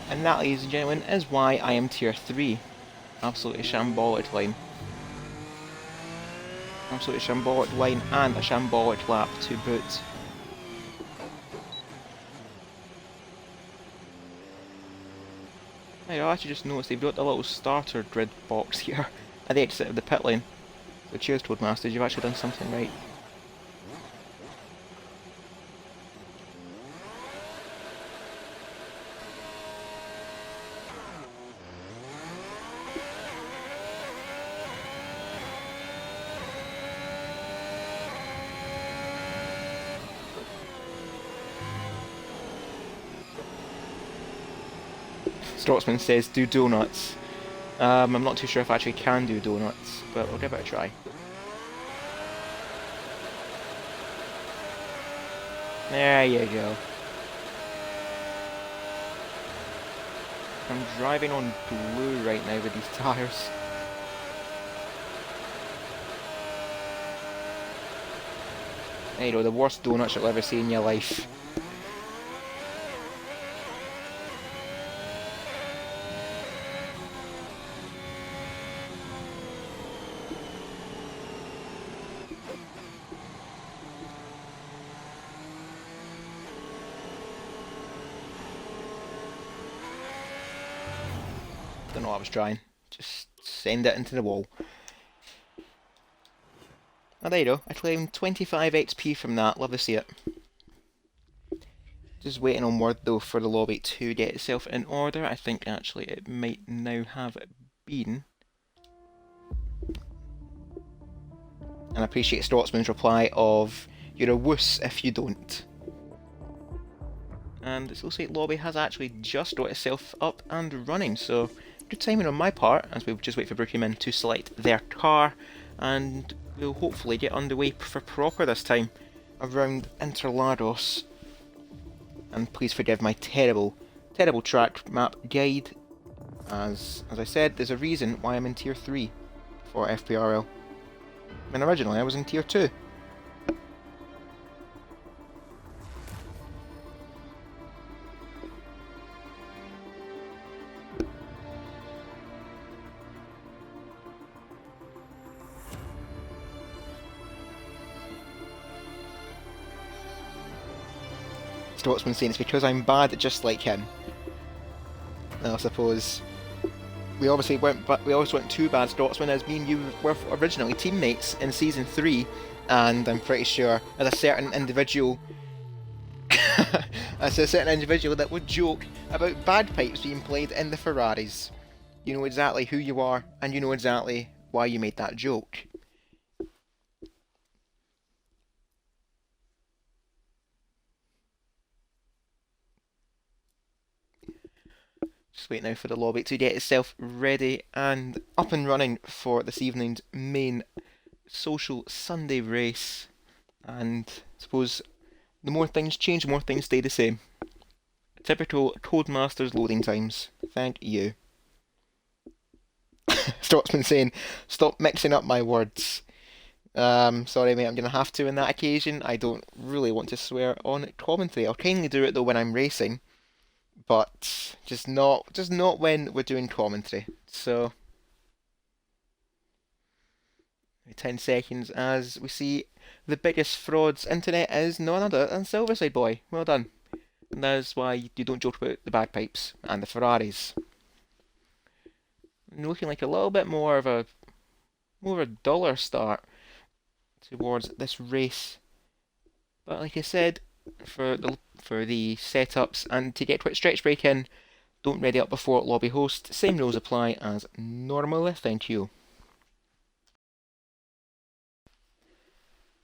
And that, ladies and gentlemen, is why I am tier 3. Absolutely shambolic line. Absolutely shambolic line and a shambolic lap to boot. I actually just noticed they've got a little starter grid box here at the exit of the pit lane. So cheers, Toadmasters, you've actually done something right. Strotsman says, do donuts. I'm not too sure if I actually can do donuts, but we'll give it a try. There you go. I'm driving on blue right now with these tyres. You know, the worst donuts you'll ever see in your life. Don't know what I was trying. Just send it into the wall. Oh, there you go. I claimed 25 XP from that. Love to see it. Just waiting on word though for the lobby to get itself in order. I think actually it might now have been. And I appreciate Strotsman's reply of, you're a wuss if you don't. And it looks like lobby has actually just got itself up and running, so good timing on my part, as we'll just wait for Brookieman to select their car, and we'll hopefully get underway for proper this time around Interlagos. And please forgive my terrible, terrible track map guide. As I said, there's a reason why I'm in tier 3 for FPRL. And originally I was in tier 2. Scotsman saying it's because I'm bad just like him. Now, I suppose we obviously weren't too bad, Scotsman, as me and you were originally teammates in season 3, and I'm pretty sure as a certain individual that would joke about bagpipes being played in the Ferraris. You know exactly who you are, and you know exactly why you made that joke. Just wait now for the lobby to get itself ready and up and running for this evening's main social Sunday race. And I suppose the more things change, the more things stay the same. Typical Codemasters loading times. Thank you. Scotsman saying, stop mixing up my words. Sorry mate, I'm going to have to on that occasion. I don't really want to swear on commentary. I'll kindly do it though when I'm racing, but just not when we're doing commentary. So 10 seconds as we see the biggest fraud's internet is none other than Silverside Boy. Well done. And that's why you don't joke about the bagpipes and the Ferraris. And looking like a little bit more of a duller start towards this race. But like I said, for the setups and to get quick stretch break in, don't ready up before lobby host. Same rules apply as normally. Thank you.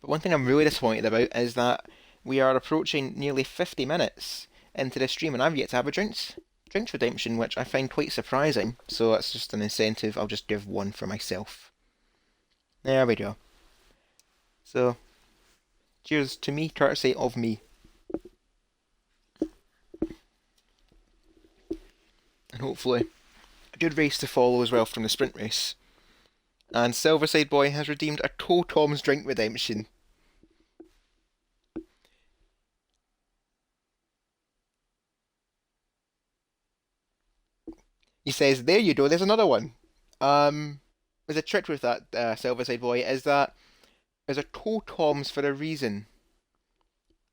But one thing I'm really disappointed about is that we are approaching nearly 50 minutes into the stream and I've yet to have a drinks redemption, which I find quite surprising. So that's just an incentive. I'll just give one for myself. There we go. So, cheers to me, courtesy of me. And hopefully, a good race to follow as well from the sprint race. And Silverside Boy has redeemed a Tom's drink redemption. He says, there you go, there's another one. There's a trick with that, Silverside Boy, is that there's a Tom's for a reason.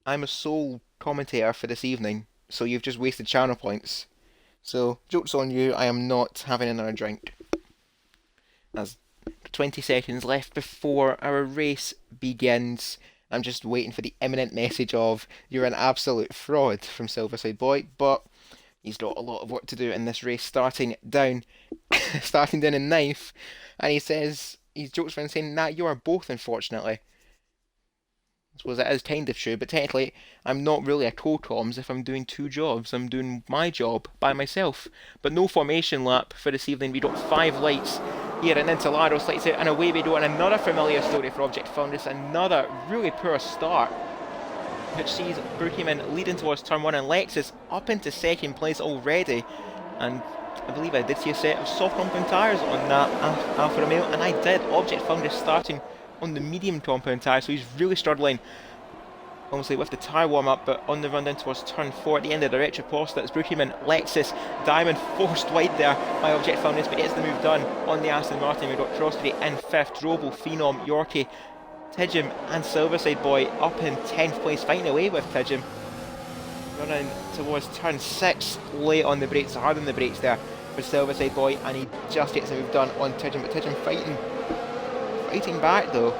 I'm a sole commentator for this evening, so you've just wasted channel points. So, joke's on you, I am not having another drink. There's 20 seconds left before our race begins. I'm just waiting for the imminent message of, you're an absolute fraud from Silverside Boy, but he's got a lot of work to do in this race, starting down in 9th, and he says, he jokes around saying, nah, you are both, unfortunately. I suppose that is kind of true, but technically, I'm not really a co-toms if I'm doing two jobs. I'm doing my job by myself. But no formation lap for this evening. We got 5 lights here, and into Laros lights out, and away we go. And another familiar story for Object Founders. Another really poor start, which sees Brookieman leading towards turn 1, and Lexus up into 2nd place already. And I believe I did see a set of soft compound tyres on that Alfa Romeo, and I did. Object Founders starting on the medium compound tyre, so he's really struggling obviously with the tyre warm up, but on the run down towards turn 4 at the end of the Retroposta, it's Brookieman, Lexus, Diamond forced wide there by Object Founders, but gets the move done on the Aston Martin. We've got Crossbury in 5th, Drobo, Phenom, Yorkie, Tidgem and Silverside Boy up in 10th place, fighting away with Tidgem. Running towards turn 6, late on the brakes, hard on the brakes there for Silverside Boy, and he just gets the move done on Tidgem, but Tidgem fighting back though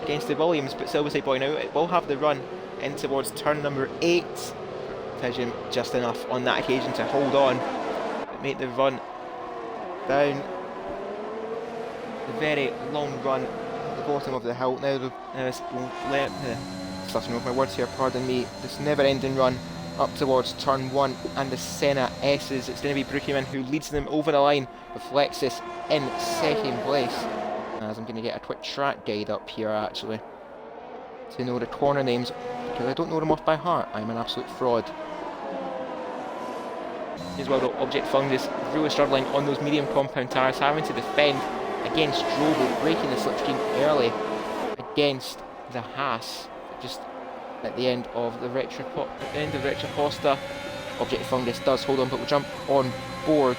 against the Williams, but Silverside Boy now it will have the run in towards turn number 8. Tidgem just enough on that occasion to hold on, but make the run down the very long run at the bottom of the hill. Now starting with my words here, pardon me, this never-ending run up towards turn 1 and the Senna S's. It's going to be Brookieman who leads them over the line with Lexus in 2nd place. As I'm going to get a quick track guide up here actually to know the corner names, because I don't know them off by heart. I'm an absolute fraud. As well though, Object Founders really struggling on those medium compound tyres, having to defend against Drobo, breaking the slipstream early against the Haas just at the end of the Retroposta. Object Founders does hold on, but will jump on board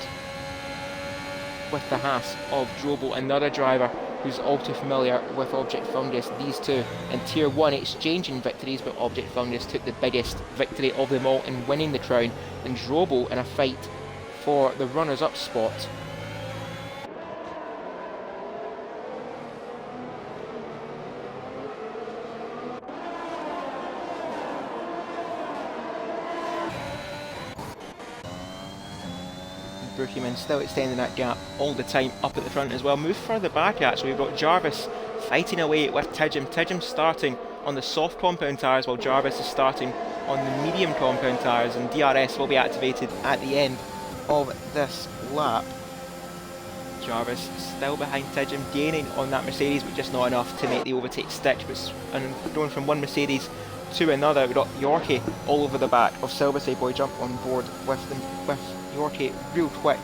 with the Haas of Drobo. Another driver who's all too familiar with Object Fungus. These two in Tier 1 exchanging victories, but Object Fungus took the biggest victory of them all in winning the crown, and Drobo in a fight for the runners-up spot. Brookieman still extending that gap all the time up at the front as well. Move further back actually, we've got Jarvis fighting away with Tidgham. Tidgham starting on the soft compound tyres while Jarvis is starting on the medium compound tyres, and DRS will be activated at the end of this lap. Jarvis still behind Tidgham, gaining on that Mercedes, but just not enough to make the overtake stick. And going from one Mercedes to another, we've got Yorkie all over the back of Silversay Boy. Jump on board with Yorkie real quick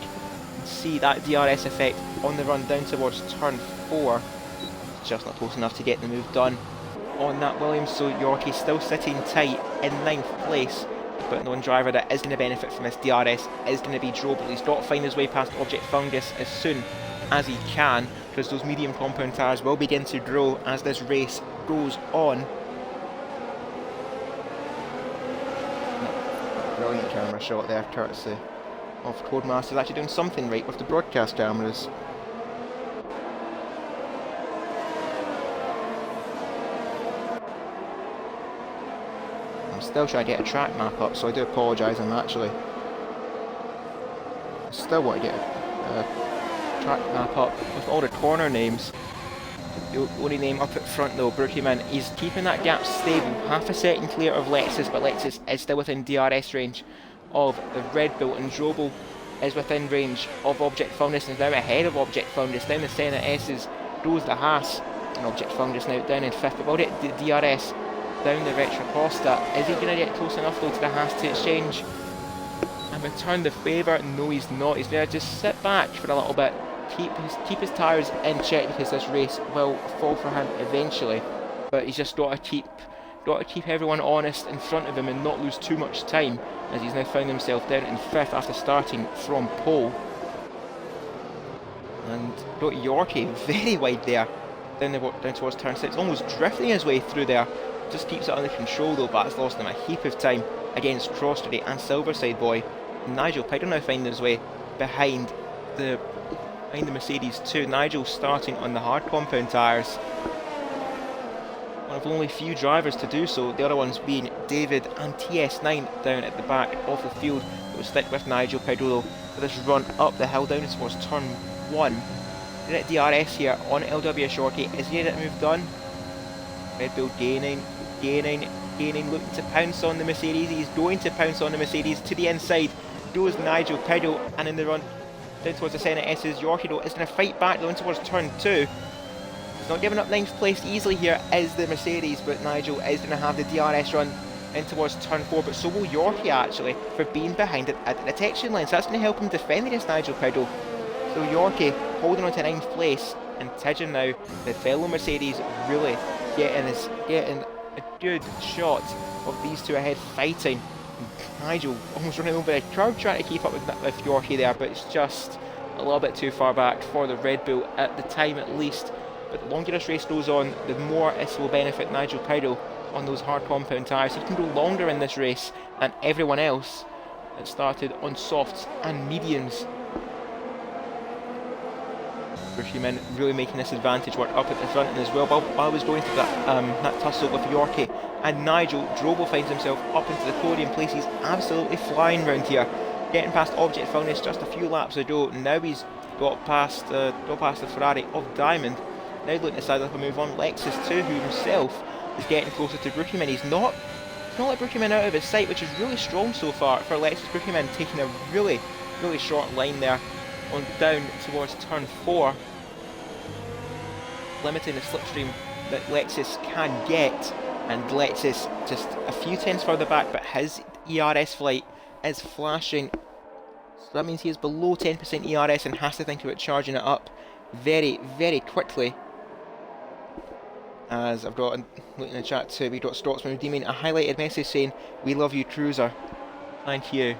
and see that DRS effect on the run down towards turn 4. Just not close enough to get the move done on that Williams, so Yorkie still sitting tight in 9th place. But the one driver that is going to benefit from this DRS is going to be Drobo. He's got to find his way past Object Fungus as soon as he can, because those medium compound tyres will begin to grow as this race goes on. Brilliant camera shot there, courtesy of Codemasters, actually doing something right with the broadcast cameras. I'm still trying to get a track map up, so I do apologise. I still want to get a track map up with all the corner names. The only name up at front though, Brookieman, he's keeping that gap stable, half a second clear of Lexus, but Lexus is still within DRS range of the Red Bull, and Drobo is within range of Object Fungus and is now ahead of Object Fungus. Down the Senna S's goes the Haas, and Object Fungus now down in 5th, but will get the DRS down the Retra Costa. Is he going to get close enough though to the Haas to exchange and return the favour? No, he's not. He's going to just sit back for a little bit, keep his tyres in check, because this race will fall for him eventually. But he's just got to keep everyone honest in front of him and not lose too much time, as he's now found himself down in 5th after starting from pole. And got Yorkie very wide there, down towards turn 6, almost drifting his way through there. Just keeps it under control though, but has lost him a heap of time against Crosstree and Silverside Boy. Nigel Pidle now finding his way behind the Mercedes too. Nigel starting on the hard compound tyres, one of only few drivers to do so, the other ones being David and TS9 down at the back of the field. It will stick with Nigel Pidle for this run up the hill down towards turn 1. Get DRS here on LW Shorty. Is he getting that move done? Red Bull gaining, looking to pounce on the Mercedes. He's going to pounce on the Mercedes. To the inside goes Nigel Pidle, and in the run down towards the Senna S's, Yorkie though is going to fight back down towards turn 2. He's not giving up 9th place easily here is the Mercedes, but Nigel is going to have the DRS run in towards turn 4, but so will Yorkie actually, for being behind it at the detection line, so that's going to help him defend against Nigel Pidle. So Yorkie holding on to 9th place, and Tidgham now, the fellow Mercedes, really getting a good shot of these two ahead fighting. Nigel almost running over the crowd trying to keep up with Yorkie there, but it's just a little bit too far back for the Red Bull at the time at least. But the longer this race goes on, the more it will benefit Nigel Pidle on those hard compound tyres. He can go longer in this race than everyone else that started on softs and mediums. Brookieman really making this advantage work up at the front, and as well, while I was going through that tussle with Yorkie and Nigel, Drobo finds himself up into the podium place. He's absolutely flying round here, getting past Object Fungus just a few laps ago. Now he's got past the Ferrari of Diamond. Now looking to side up a move on Lexus too, who himself is getting closer to Brookieman. He's not let Brookieman out of his sight, which is really strong so far for Lexus. Brookieman taking a really short line there on down towards turn 4, limiting the slipstream that Lexus can get, and Lexus just a few tenths further back, but his ERS flight is flashing, so that means he is below 10% ERS and has to think about charging it up very quickly. As I've got, looking in the chat too, we've got Stocksman redeeming a highlighted message saying, "We love you, Cruiser." Thank you.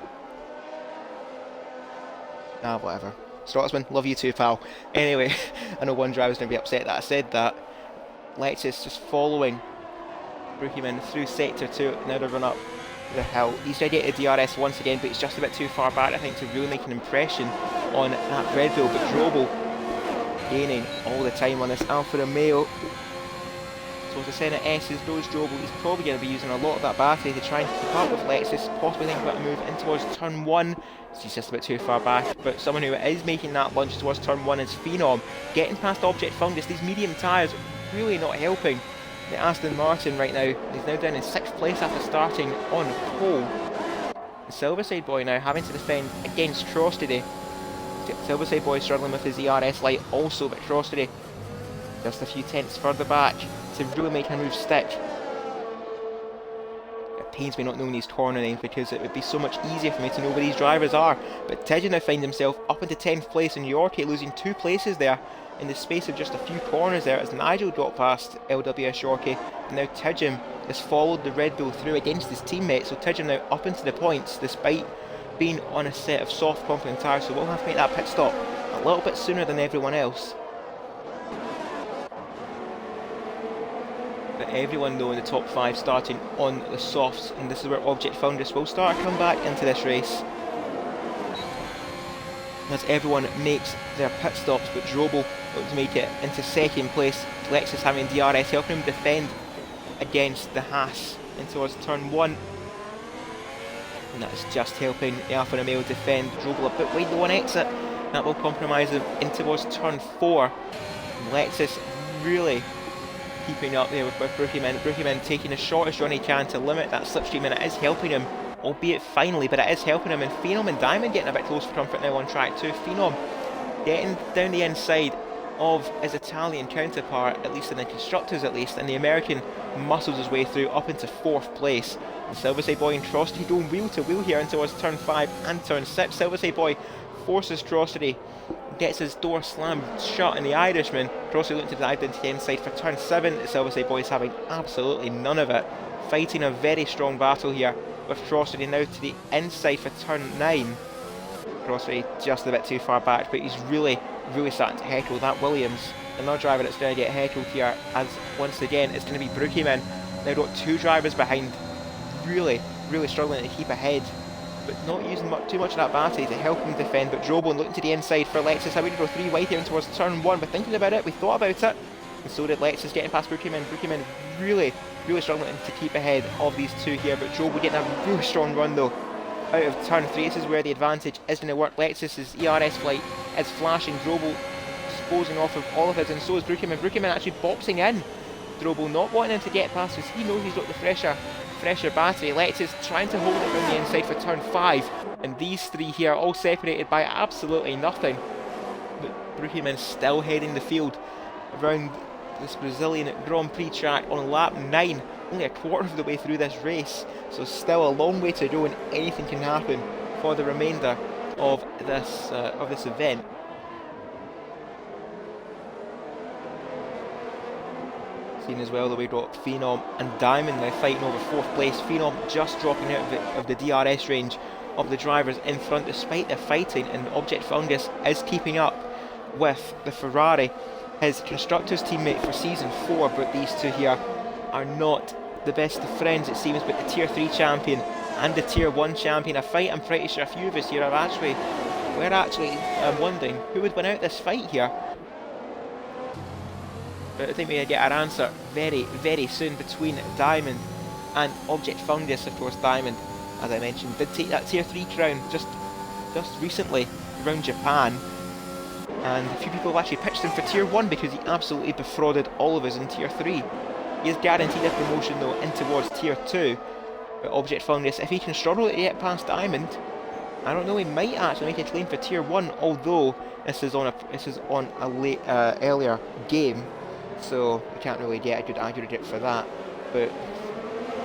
Whatever. Scotsman, love you too, pal. Anyway, I know one driver's going to be upset that I said that. Lexus just following Brookieman through sector 2, now to run up the hill. He's ready to DRS once again, but he's just a bit too far back, I think, to really make an impression on that Red Bull. But Drobel gaining all the time on this Alfa Romeo. So as I said, at S's knows Drobel, he's probably going to be using a lot of that battery to try and keep up with Lexus, possibly thinking about a move in towards turn 1. So he's just a bit too far back, but someone who is making that lunge towards turn 1 is Phenom. Getting past Object Fungus, these medium tyres really not helping the Aston Martin right now. He's now down in 6th place after starting on pole. The Silverside boy now having to defend against Cross today. Silverside boy struggling with his ERS light also, but Cross today just a few tenths further back to really make a move stick. It pains me not knowing he's cornering, because it would be so much easier for me to know where these drivers are. But Tidgen now finds himself up into 10th place, and Yorkie losing 2 places there in the space of just a few corners there, as Nigel got past LWS Yorkie, and now Tidgen has followed the Red Bull through against his teammate. So Tidgen now up into the points despite being on a set of soft confident tyres, so we'll have to make that pit stop a little bit sooner than everyone else. But everyone though in the top 5 starting on the softs, and this is where Object Fungus will start to come back into this race as everyone makes their pit stops. But Drobel looks to make it into 2nd place. Lexus having DRS helping him defend against the Haas in towards turn 1, and that is just helping the Alfa Romeo defend. Drobel a bit wide the one exit, that will compromise him in towards turn 4. And Lexus really keeping up there with Brookieman. Brookieman taking the shortest run he can to limit that slipstream, and it is helping him, albeit finally, but it is helping him. And Phenom and Diamond getting a bit close for comfort now on track 2. Phenom getting down the inside of his Italian counterpart, at least in the constructors at least, and the American muscles his way through up into 4th place. And Silverside boy and Crossley going wheel to wheel here into turn 5 and turn 6. Silverside boy forces Crossley, gets his door slammed shut, and the Irishman Crossley looking to dive into the inside for turn 7. The Silverside boy is having absolutely none of it, fighting a very strong battle here with Crossley now to the inside for turn 9. Crossley just a bit too far back, but he's really starting to heckle that Williams. Another driver that's going to get heckled here, as once again it's going to be Brookieman. Now got 2 drivers behind, really struggling to keep ahead, but not using too much of that battery to help him defend. But Drobel looking to the inside for Lexus. How we go 3 wide here towards turn 1, but thinking about it, we thought about it, and so did Lexus, getting past Brookieman. Brookieman really struggling to keep ahead of these 2 here, but Drobel getting a really strong run though out of turn 3. This is where the advantage is going to work. Lexus's ERS flight is flashing. Drobel disposing off of all of his, and so is Brookieman. Brookieman actually boxing in. Drobel not wanting him to get past, because he knows he's got the fresher battery. Lexus trying to hold it from the inside for turn 5, and these 3 here all separated by absolutely nothing. But Brookieman still heading the field around this Brazilian Grand Prix track on lap 9, only a quarter of the way through this race, so still a long way to go, and anything can happen for the remainder of this event. Seen as well that we've got Phenom and Diamond now fighting over 4th place. Phenom just dropping out of the DRS range of the drivers in front despite their fighting, and Object Fungus is keeping up with the Ferrari, his constructors teammate for season 4. But these 2 here are not the best of friends, it seems. But the tier 3 champion and the tier 1 champion, a fight I'm pretty sure a few of us here we're actually wondering who would win out this fight here. But I think we're going to get our answer very soon between Diamond and Object Fungus. Of course, Diamond, as I mentioned, did take that tier 3 crown just recently around Japan, and a few people have actually pitched him for tier 1 because he absolutely defrauded all of us in tier 3. He is guaranteed a promotion though in towards tier 2. But Object Fungus, if he can struggle to get past Diamond, I don't know, he might actually make a claim for tier 1, although this is on a late earlier game, so we can't really get a good aggregate for that. But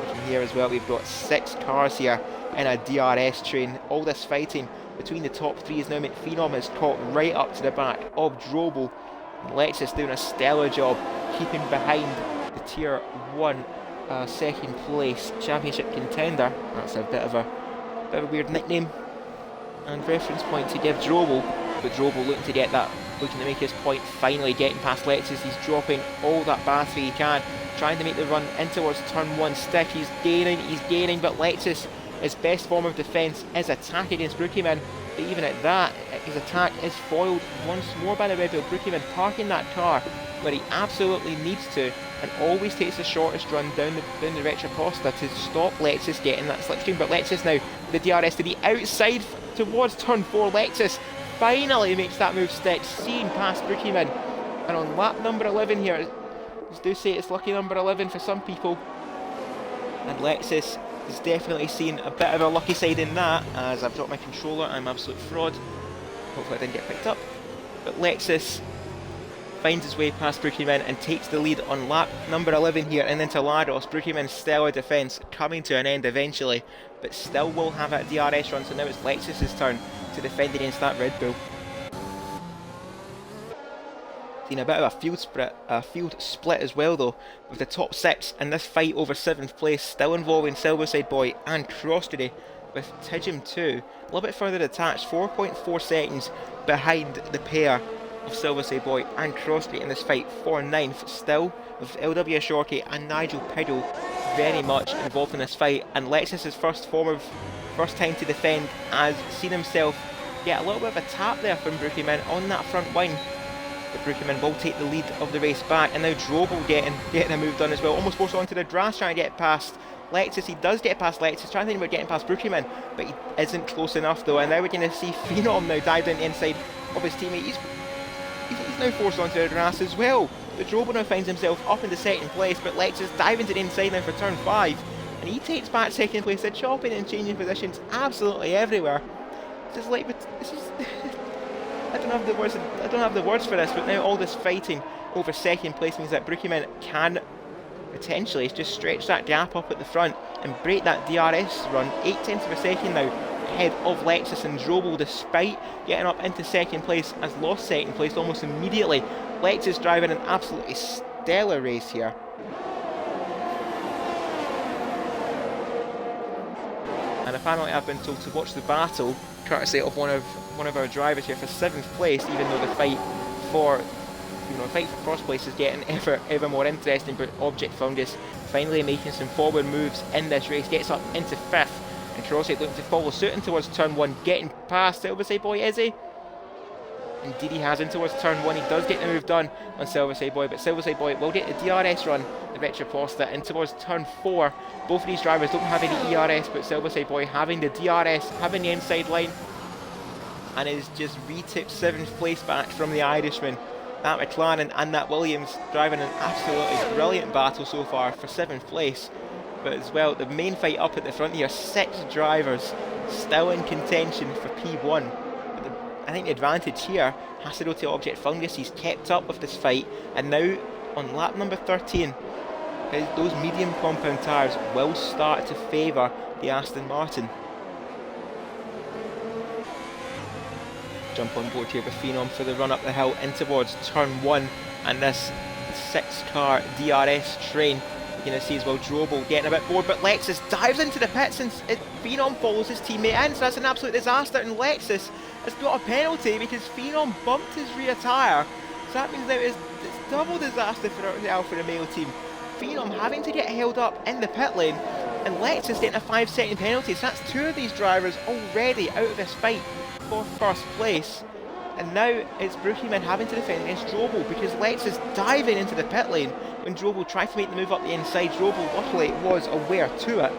from here as well, we've got 6 cars here in a DRS train. All this fighting between the top 3 is now meant Phenom is caught right up to the back of Drobel. Lexus doing a stellar job keeping behind the tier 1 2nd place championship contender. That's a bit of a weird nickname and reference point to give Drobel. but Drobo looking to get that, looking to make his point, finally getting past Lexus. He's dropping all that battery he can, trying to make the run in towards turn 1. Stick, he's gaining, but Lexus, his best form of defence is attack against Brookieman. But even at that, his attack is foiled once more by the Red Bull. Brookieman parking that car where he absolutely needs to, and always takes the shortest run down the Retro Costa to stop Lexus getting that slipstream. But Lexus now, the DRS to the outside towards turn 4. Lexus finally makes that move, Stick, seeing past Brookieman. And on lap number 11 here, I do say it's lucky number 11 for some people, and Lexus is definitely seeing a bit of a lucky side in that. As I've dropped my controller, I'm absolute fraud. Hopefully I didn't get picked up. But Lexus finds his way past Brookieman and takes the lead on lap number 11 here, and into Lados. Brookieman's stellar defence coming to an end eventually, but still will have that DRS run, so now it's Lexus's turn to defend against that Red Bull. Seen a bit of a field split as well though, with the top 6, and this fight over 7th place still involving Silverside Boy and Crosstree, with Tijum 2 a little bit further detached, 4.4 seconds behind the pair of Silverside Boy and Crosstree in this fight for 9th, still with LW Shorty and Nigel Piddle very much involved in this fight. And Lexus's first time to defend has seen himself get a little bit of a tap there from Brookieman on that front wing. But Brookieman will take the lead of the race back, and now Drobo getting a move done as well. Almost forced onto the grass trying to get past Lexus. He does get past Lexus, trying to think about getting past Brookieman, but he isn't close enough though. And now we're going to see Phenom now dive down the inside of his teammate. He's now forced onto the grass as well. But Drobo now finds himself up into 2nd place, but Lexus diving to the inside now for turn 5, and he takes back 2nd place. They're chopping and changing positions absolutely everywhere. This is I don't have the words for this, but now all this fighting over 2nd place means that Brookieman can potentially just stretch that gap up at the front and break that DRS run. 0.8 of a second now ahead of Lexus, and Drobo, despite getting up into 2nd place, has lost 2nd place almost immediately. Lexus driving an absolutely stellar race here. And apparently I've been told to watch the battle, courtesy of one of our drivers here, for 7th place, even though the fight for first place is getting ever more interesting. But Object Fungus finally making some forward moves in this race, gets up into 5th, and Crosshead looking to follow suit in towards turn 1, getting past Silverside Boy, is he? Indeed he has, in towards turn 1. He does get the move done on Silverside Boy, but Silverside Boy will get the DRS run, the Retro Posta, in towards turn 4. Both of these drivers don't have any ERS, but Silverside Boy having the DRS, having the inside line, and is just retipped 7th place back from the Irishman. That McLaren and that Williams driving an absolutely brilliant battle so far for 7th place. But as well, the main fight up at the front here, 6 drivers still in contention for P1. But I think the advantage here has to go to Object Fungus. He's kept up with this fight, and now on lap number 13, those medium compound tyres will start to favour the Aston Martin. Jump on board here with Phenom for the run up the hill in towards turn 1, and this 6-car DRS train you're going to see as well. Drobo getting a bit bored, but Lexus dives into the pits, and Phenom follows his teammate in, so that's an absolute disaster, and Lexus has got a penalty because Phenom bumped his rear tyre. So that means now it's double disaster for the Alfa Romeo team. Phenom having to get held up in the pit lane, and Lexus getting a 5-second penalty. So that's 2 of these drivers already out of this fight for 1st place. And now it's Brookieman having to defend against Drobo, because Lexus diving into the pit lane when Drobo tried to make the move up the inside. Drobo luckily was aware to it.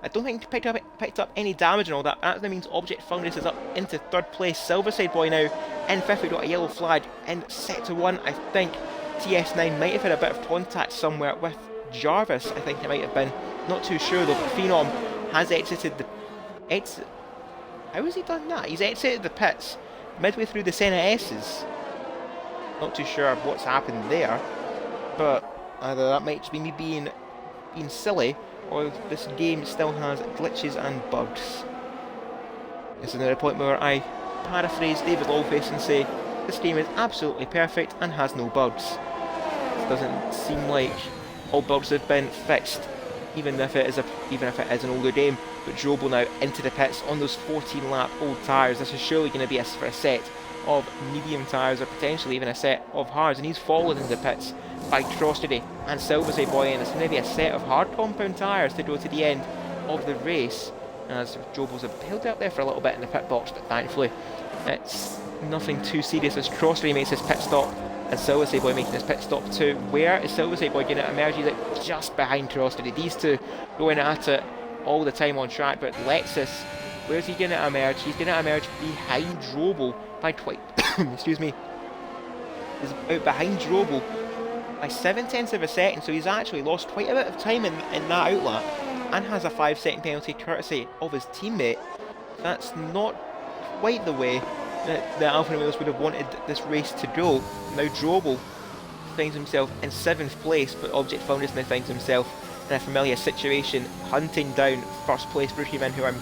I don't think he picked up any damage and all that, but that means Object Fungus is up into 3rd place. Silverside Boy now in 5th. We got a yellow flag and set to 1. I think TS9 might have had a bit of contact somewhere with Jarvis, I think it might have been. Not too sure though, but Phenom has exited the exit. How has he done that? He's exited the pits midway through the Senna S's. Not too sure what's happened there, but either that might just be me being silly, or this game still has glitches and bugs. This is another point where I paraphrase David Lawface and say this game is absolutely perfect and has no bugs. It doesn't seem like all bugs have been fixed, even if it is an older game. But Drobo now into the pits on those 14-lap old tyres. This is surely going to be for a set of medium tyres or potentially even a set of hards, and he's followed into the pits by Crosstredy and Silversay Boy, and it's going to be a set of hard compound tyres to go to the end of the race, as Jobos have held up there for a little bit in the pit box, but thankfully it's nothing too serious as Crosstredy makes his pit stop and Silversay Boy making his pit stop too. Where is Silversay Boy going to emerge? He's like just behind Crosstredy. These two going at it all the time on track, but Lexus, where's he going to emerge? He's going to emerge behind Drobo by quite excuse me, he's out behind Drobo by 7/10 of a second, so he's actually lost quite a bit of time in that outlap and has a 5-second penalty courtesy of his teammate. That's not quite the way that the Alfa Romeos would have wanted this race to go. Now Drobo finds himself in 7th place, but Object Founders now finds himself in a familiar situation, hunting down first place Brookhaven, who I'm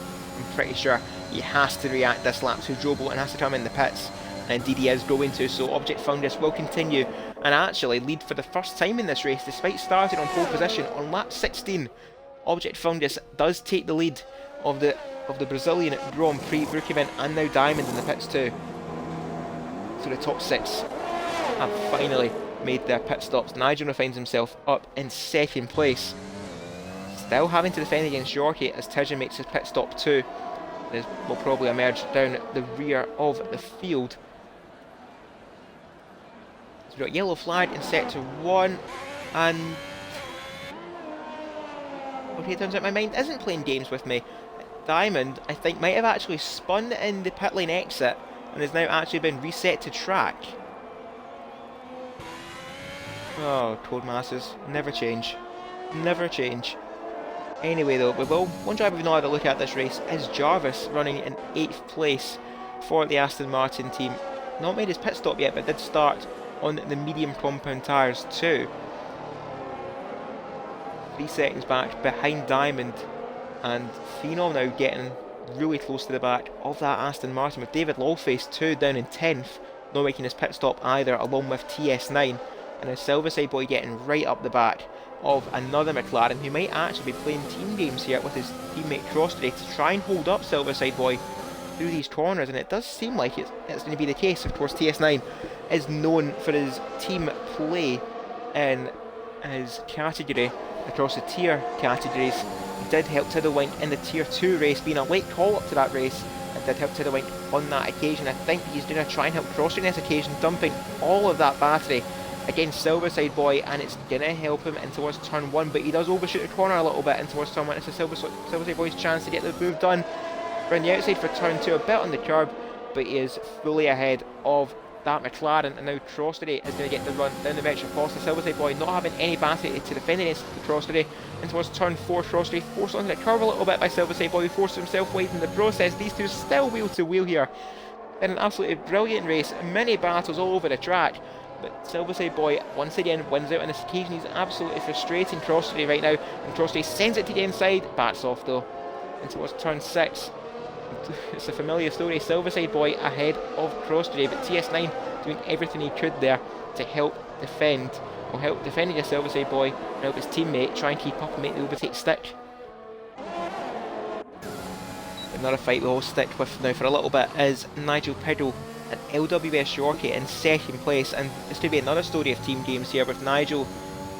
pretty sure he has to react this lap to Drobo and has to come in the pits, and indeed he is going to, so Object Founders will continue and actually lead for the first time in this race, despite starting on pole position on lap 16. Object Founders does take the lead of the Brazilian Grand Prix Brookhaven and now Diamond in the pits too. So the top 6 have finally made their pit stops. Nigel finds himself up in 2nd place, still having to defend against Yorkie as Tijan makes his pit stop too. This will probably emerge down the rear of the field. So we've got yellow flag in sector 1, and okay, it turns out my mind isn't playing games with me. Diamond, I think, might have actually spun in the pit lane exit and has now actually been reset to track. Oh, Codemasters, never change. Never change. Anyway though, one driver we've not had a look at this race is Jarvis, running in 8th place for the Aston Martin team. Not made his pit stop yet, but did start on the medium compound tyres too. 3 seconds back behind Diamond, and Phenom now getting really close to the back of that Aston Martin, with David Lawface too down in 10th, not making his pit stop either, along with TS9, and a Silverside Boy getting right up the back of another McLaren, who might actually be playing team games here with his teammate Crosstredy to try and hold up Silverside Boy through these corners, and it does seem like it's going to be the case. Of course, TS9 is known for his team play in his category across the tier categories. He did help Tiddlewink in the tier 2 race, being a late call up to that race, and did help Tiddlewink on that occasion. I think he's going to try and help Crosstredy on this occasion, dumping all of that battery against Silverside Boy, and it's going to help him in towards turn 1, but he does overshoot the corner a little bit in towards turn 1. It's a Silverside Boy's chance to get the move done from the outside for turn 2, a bit on the curb, but he is fully ahead of that McLaren, and now Crosstredy is going to get the run down the Metropolitan. Silverside Boy not having any battery to defend against Crosstredy, and towards turn 4, Crosstredy forced onto the curve a little bit by Silverside Boy, who forced himself wide in the process. These two still wheel to wheel here in an absolutely brilliant race, many battles all over the track, but Silverside Boy once again wins out on this occasion. He's absolutely frustrating Crosstredy right now, and Crosstredy sends it to the inside, backs off though, and towards turn 6. It's a familiar story, Silverside Boy ahead of Crosstredy, but TS9 doing everything he could there to help defend, or help defending a Silverside Boy and help his teammate try and keep up and make the overtake stick. Another fight we'll all stick with now for a little bit is Nigel Piddle and LWS Yorkie in 2nd place, and it's going to be another story of team games here, with Nigel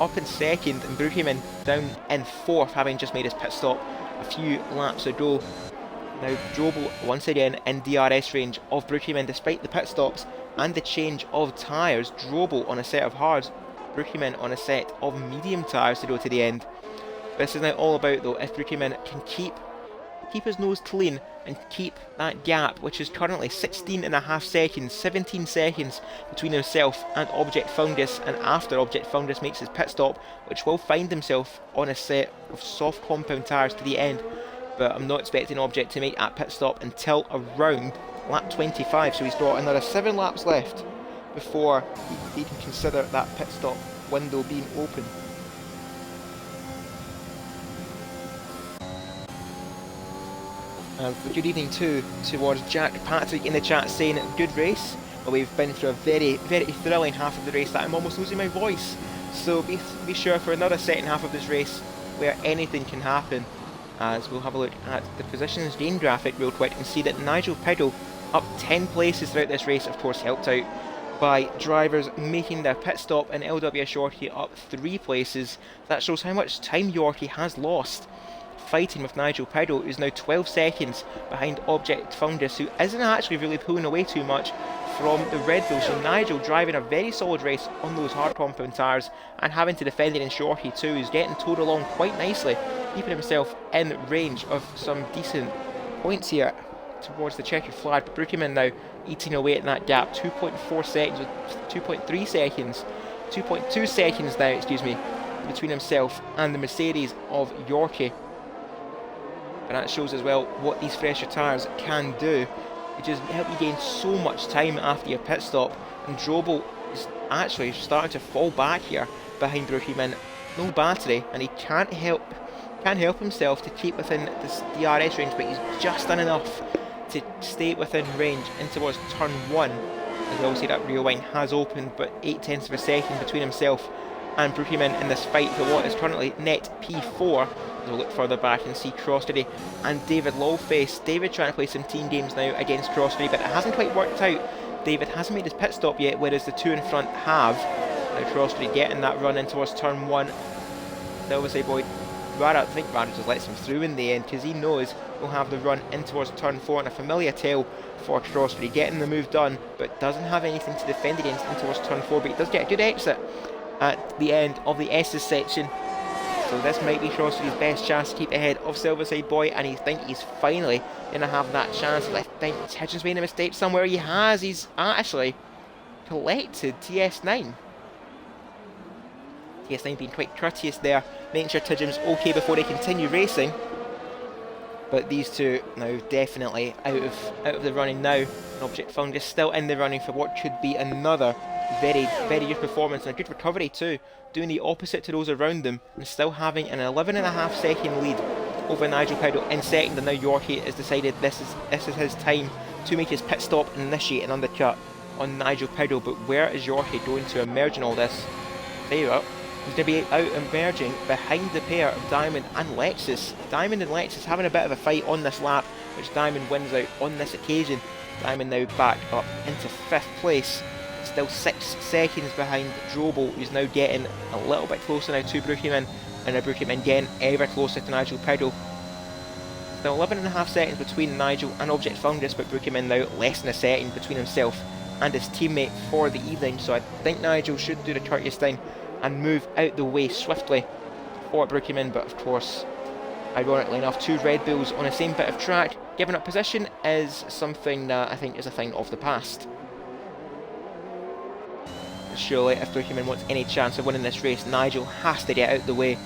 up in 2nd and Brookhaven down in 4th, having just made his pit stop a few laps ago. Now Drobo once again in DRS range of Brookhaven despite the pit stops and the change of tyres. Drobo on a set of hards, Brookhaven on a set of medium tyres to go to the end. This is now all about though if Brookhaven can keep his nose clean and keep that gap, which is currently 16.5 seconds, 17 seconds between himself and Object Fungus, and after Object Fungus makes his pit stop, which will find himself on a set of soft compound tyres to the end. But I'm not expecting Object to make that pit stop until around lap 25, so he's got another 7 laps left before he can consider that pit stop window being open. Good evening too towards Jack Patrick in the chat saying good race. Well, we've been through a very, very thrilling half of the race that I'm almost losing my voice, so be sure for another second half of this race where anything can happen, as we'll have a look at the positions gain graphic real quick and see that Nigel Piddle up 10 places throughout this race, of course helped out by drivers making their pit stop, and LWS Yorkie up 3 places. That shows how much time Yorkie has lost fighting with Nigel Pido, who's now 12 seconds behind Object Fungus, who isn't actually really pulling away too much from the Red Bull. So Nigel driving a very solid race on those hard compound tyres and having to defend against Yorkie too. He's getting towed along quite nicely, keeping himself in range of some decent points here towards the checkered flag. But Brookieman now eating away at that gap, 2.4 seconds with 2.3 seconds, 2.2 seconds now, excuse me, between himself and the Mercedes of Yorkie. But that shows as well what these fresher tyres can do. It just help you gain so much time after your pit stop. And Drobel is actually starting to fall back here behind Brookieman. No battery, and he can't help himself to keep within this DRS range, but he's just done enough to stay within range in towards turn 1. As we all see, that rear wing has opened, but 0.8 of a second between himself and Brookieman in this fight for what is currently net P4. We'll look further back and see Crossbury and David Lawface. David trying to play some team games now against Crossbury, but it hasn't quite worked out. David hasn't made his pit stop yet, whereas the two in front have. Now Crossbury getting that run in towards turn 1. The obviously boy, I think Radar just lets him through in the end because he knows we'll have the run in towards turn 4, and a familiar tale for Crossbury, getting the move done, but doesn't have anything to defend against in towards turn 4, but he does get a good exit at the end of the S's section. So this might be Crossbury's best chance to keep ahead of Silverside Boy, and he thinks he's finally going to have that chance. I think Hitchens made a mistake somewhere. He has. He's actually collected TS9. TS9 being quite courteous there, making sure Tidgem's okay before they continue racing. But these two now definitely out of the running now. And Object Fungus still in the running for what could be another very good performance, and a good recovery too, doing the opposite to those around them and still having an 11.5 second lead over Nigel Pido in second. And now Yorkie has decided this is his time to make his pit stop and initiate an undercut on Nigel Pido. But where is Yorkie going to emerge in all this? There you are. He's going to be out emerging behind the pair of Diamond and Lexus. Diamond and Lexus having a bit of a fight on this lap, which Diamond wins out on this occasion. Diamond now back up into 5th place. Still 6 seconds behind Drobel, who's now getting a little bit closer now to Brookieman, and now Brookieman getting ever closer to Nigel Pido. Still 11.5 seconds between Nigel and Object Fungus, but Brookieman now less than a second between himself and his teammate for the evening. So I think Nigel should do the courteous thing and move out the way swiftly for Brookieman, but of course, ironically enough, 2 Red Bulls on the same bit of track giving up position is something that I think is a thing of the past. Surely, if Brookieman wants any chance of winning this race, Nigel has to get out the way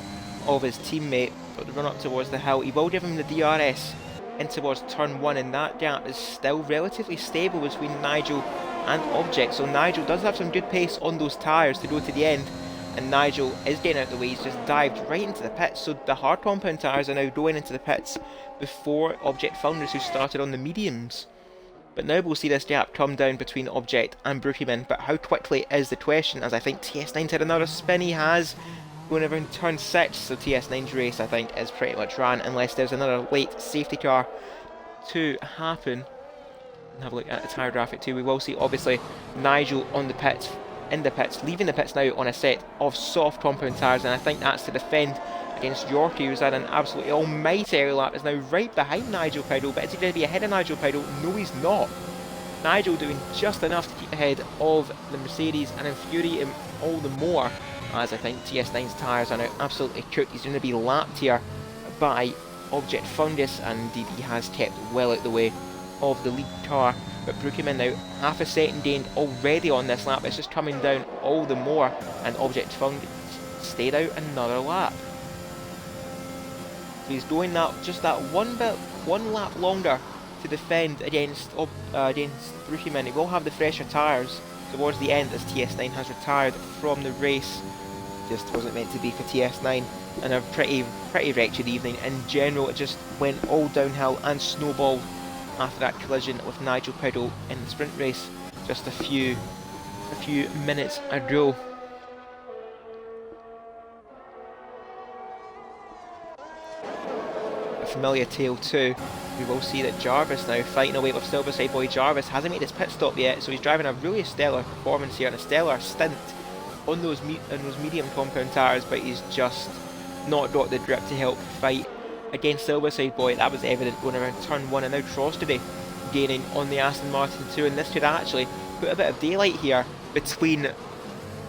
of his teammate. But the run up towards the hill, he will give him the DRS in towards turn 1, and that gap is still relatively stable between Nigel and Object. So Nigel does have some good pace on those tyres to go to the end, and Nigel is getting out the way. He's just dived right into the pits. So the hard compound tyres are now going into the pits before Object Founders, who started on the mediums. But now we'll see this gap come down between Object and Brookieman, but how quickly is the question, as I think TS9's had another spin. He has, going around turn 6, so TS9's race I think is pretty much ran unless there's another late safety car to happen. And have a look at the tyre graphic too. We will see obviously Nigel on the pits, in the pits, leaving the pits now on a set of soft compound tyres, and I think that's to defend against Yorkie, who's had an absolutely almighty early lap, is now right behind Nigel Pido. But is he going to be ahead of Nigel Pido? No, he's not. Nigel doing just enough to keep ahead of the Mercedes and infuriate him all the more, as I think TS9's tyres are now absolutely cooked. He's going to be lapped here by Object Fungus, and indeed he has kept well out the way of the lead car. But Brookieman now half a second gained already on this lap. It's just coming down all the more, and Object Fungus stayed out another lap. So he's going that just that one lap longer to defend against Brookieman. He will have the fresher tyres towards the end as TS9 has retired from the race. Just wasn't meant to be for TS9, and a pretty wretched evening in general. It just went all downhill and snowballed after that collision with Nigel Pido in the sprint race just a few minutes ago. familiar tale too. We will see that Jarvis now fighting away with Silverside Boy. Jarvis hasn't made his pit stop yet, so he's driving a really stellar performance here and a stellar stint on those medium compound tyres, but he's just not got the grip to help fight against Silverside Boy. That was evident going around turn 1, and now Trostery gaining on the Aston Martin 2, and this could actually put a bit of daylight here between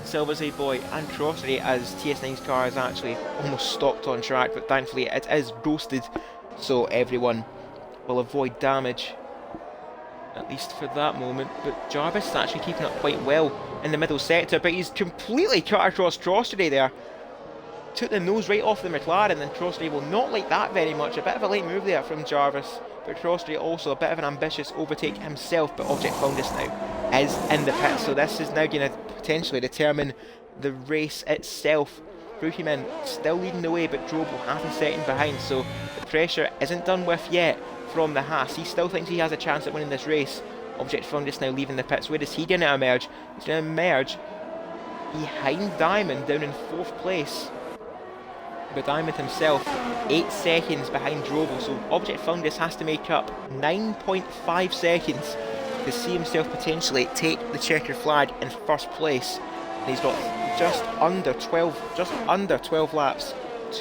Silverside Boy and Trostery, as TS9's car is actually almost stopped on track, but thankfully it is ghosted, so everyone will avoid damage, at least for that moment. But Jarvis is actually keeping up quite well in the middle sector, but he's completely cut across Trostery there. Took the nose right off the McLaren, and Trostery will not like that very much. A bit of a late move there from Jarvis, but Trostery also a bit of an ambitious overtake himself, but Object Founders now is in the pit, so this is now going to potentially determine the race itself. Brookieman still leading the way, but Drobel half a second behind, so the pressure isn't done with yet from the Haas. He still thinks he has a chance at winning this race. Object Founders now leaving the pits. Where is he going to emerge? He's going to emerge behind Diamond, down in 4th place. But Diamond himself 8 seconds behind Drobel, so Object Founders has to make up 9.5 seconds to see himself potentially take the checkered flag in 1st place. And he's got just under 12 laps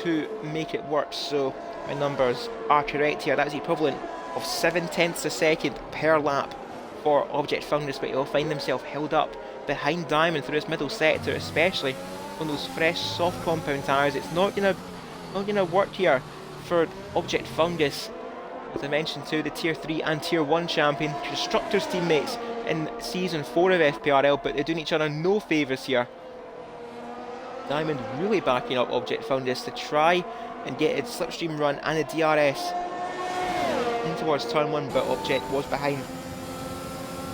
to make it work, so my numbers are correct here. That is the equivalent of 7/10 a second per lap for Object Founders, but he'll find himself held up behind Diamond through his middle sector, especially on those fresh soft compound tyres. It's not gonna work here for Object Founders. As I mentioned too, the Tier 3 and Tier 1 champion, Constructors teammates in Season 4 of FPRL, but they're doing each other no favours here. Diamond really backing up Object Founders to try and get a slipstream run and a DRS in towards turn 1, but Object was behind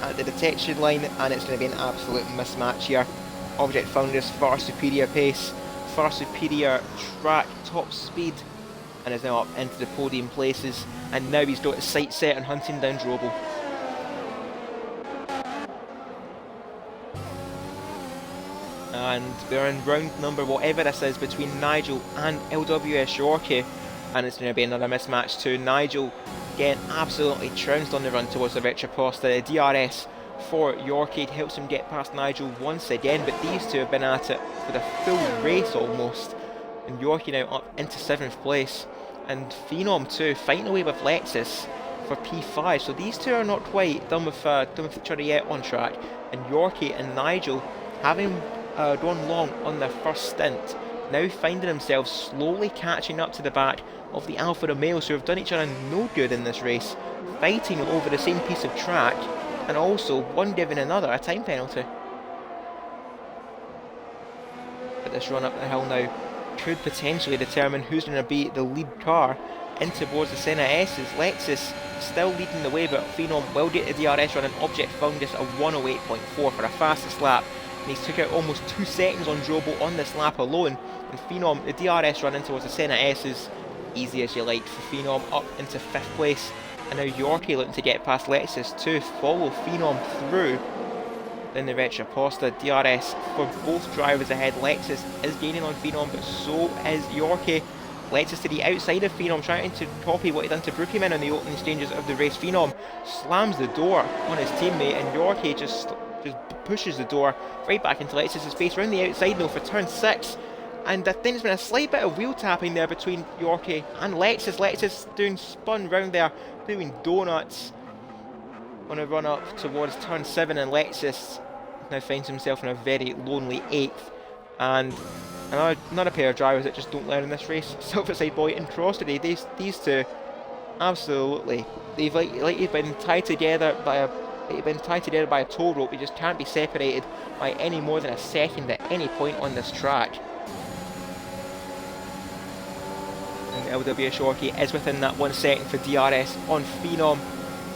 at the detection line, and it's going to be an absolute mismatch here. Object Founders far superior pace, far superior track, top speed, and is now up into the podium places, and now he's got his sights set on hunting down Drobel. And we're in round number whatever this is between Nigel and LWS Yorkie, and it's going to be another mismatch too. Nigel getting absolutely trounced on the run towards the Retroposta. The DRS for Yorkie helps him get past Nigel once again, but these two have been at it for the full race almost, and Yorkie now up into 7th place, and Phenom too fighting away with Lexus for P5, so these two are not quite done with each other yet on track, and Yorkie and Nigel, having gone long on their first stint, now finding themselves slowly catching up to the back of the Alfa Romeos, who have done each other no good in this race, fighting over the same piece of track, and also one giving another a time penalty. But this run up the hill now could potentially determine who's going to be the lead car in towards the Senna S's. Lexus still leading the way, but Phenom will get the DRS run, and Object Founders a 108.4 for a fastest lap, and he's took out almost 2 seconds on Drobel on this lap alone. And Phenom, the DRS run in towards the Senna S's, easy as you like for Phenom, up into 5th place. And now Yorkie looking to get past Lexus to follow Phenom through. Then the Retroposta, DRS for both drivers ahead. Lexus is gaining on Phenom, but so is Yorkie. Lexus to the outside of Phenom, trying to copy what he done to Brookieman in the opening stages of the race. Phenom slams the door on his teammate, and Yorkie just pushes the door right back into Lexus' face round the outside though for turn 6. And I think there's been a slight bit of wheel tapping there between Yorkie and Lexus. Lexus doing spun round there, doing donuts on a run up towards turn 7, and Lexus now finds himself in a very lonely 8th. And another pair of drivers that just don't learn in this race, Silverside Boy and Trostery. These two, absolutely, they've like been tied together by a tow rope. They just can't be separated by any more than a second at any point on this track. LWS Yorkie is within that 1 second for DRS on Phenom,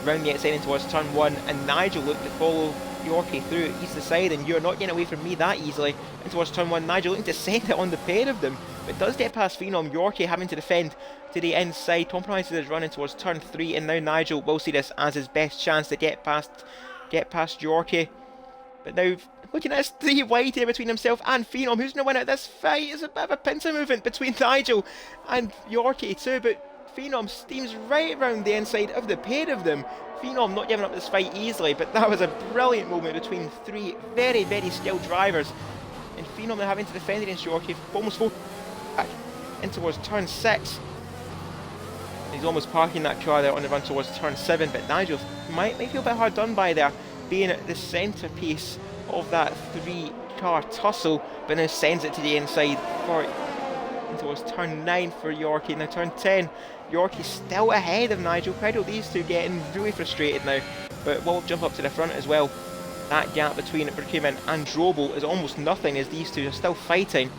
round the outside in towards turn 1, and Nigel looked to follow Yorkie through east the side, and you're not getting away from me that easily in towards turn 1. Nigel looking to send it on the pair of them, but does get past Phenom. Yorkie having to defend to the inside, compromises his run in towards turn 3, and now Nigel will see this as his best chance to get past Yorkie. But now looking at his 3 wide here between himself and Phenom. Who's going to win out this fight? It's a bit of a pincer movement between Nigel and Yorkie too, but Phenom steams right around the inside of the pair of them. Phenom not giving up this fight easily, but that was a brilliant moment between three very, very skilled drivers. And Phenom now having to defend against Yorkie, almost full back in towards turn 6. He's almost parking that car there on the run towards turn 7, but Nigel might feel a bit hard done by there, being at the centrepiece of that 3-car tussle, but now sends it to the inside for towards turn 9 for Yorkie. Now turn 10, Yorkie's still ahead of Nigel Pedal. These two getting really frustrated now, but will jump up to the front as well. That gap between Brookhaven and Drobel is almost nothing as these two are still fighting.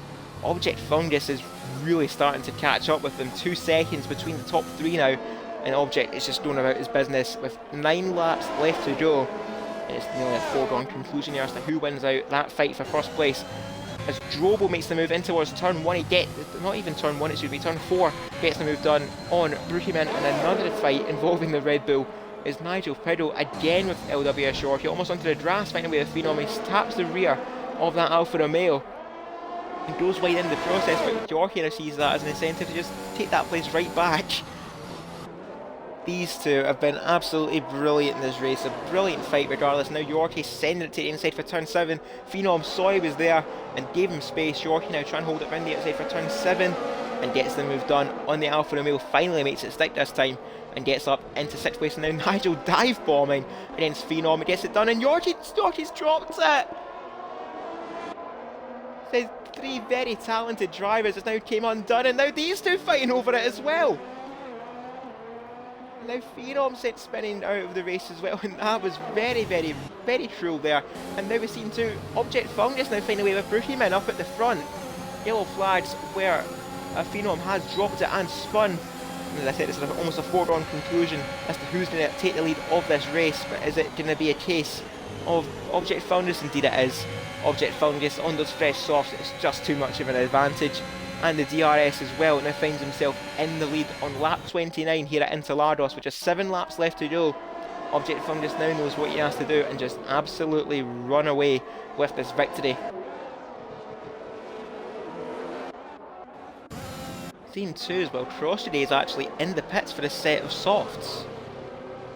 Object Fungus is really starting to catch up with them. 2 seconds between the top 3 now, and Object is just going about his business with 9 laps left to go. And it's nearly a foregone conclusion here as to who wins out that fight for first place. As Drobel makes the move in towards turn 1, not even turn 1, it should be turn 4, gets the move done on Brookhaven, and another fight involving the Red Bull is Nigel Pedal again with LWS Yorkie, almost onto the grass, finding away with Phenom. He taps the rear of that Alfa Romeo and goes wide in the process, but Yorkie now sees that as an incentive to just take that place right back. These two have been absolutely brilliant in this race, a brilliant fight regardless. Now Yorkie sending it to the inside for turn 7. Phenom saw he was there and gave him space. Yorkie now trying to hold it round the outside for turn 7 and gets the move done on the Alfa Romeo. Finally makes it stick this time and gets up into 6th place. And now Nigel dive bombing against Phenom and gets it done, and Yorkie's dropped it. Says 3 very talented drivers has now came undone, and now these two fighting over it as well. Now Phenom sent spinning out of the race as well, and that was very, very, very cruel there. And now we've seen 2 Object Fungus now finding away with Brookhaven up at the front. Yellow flags where Phenom has dropped it and spun. And as I said, it's almost a foregone conclusion as to who's going to take the lead of this race, but is it going to be a case of Object Fungus? Indeed it is. Object Fungus on those fresh softs, it's just too much of an advantage. And the DRS as well now finds himself in the lead on lap 29 here at Interlagos, which is 7 laps left to go. Object Fungus now knows what he has to do and just absolutely run away with this victory. Scene 2 as well, Cross today is actually in the pits for a set of softs.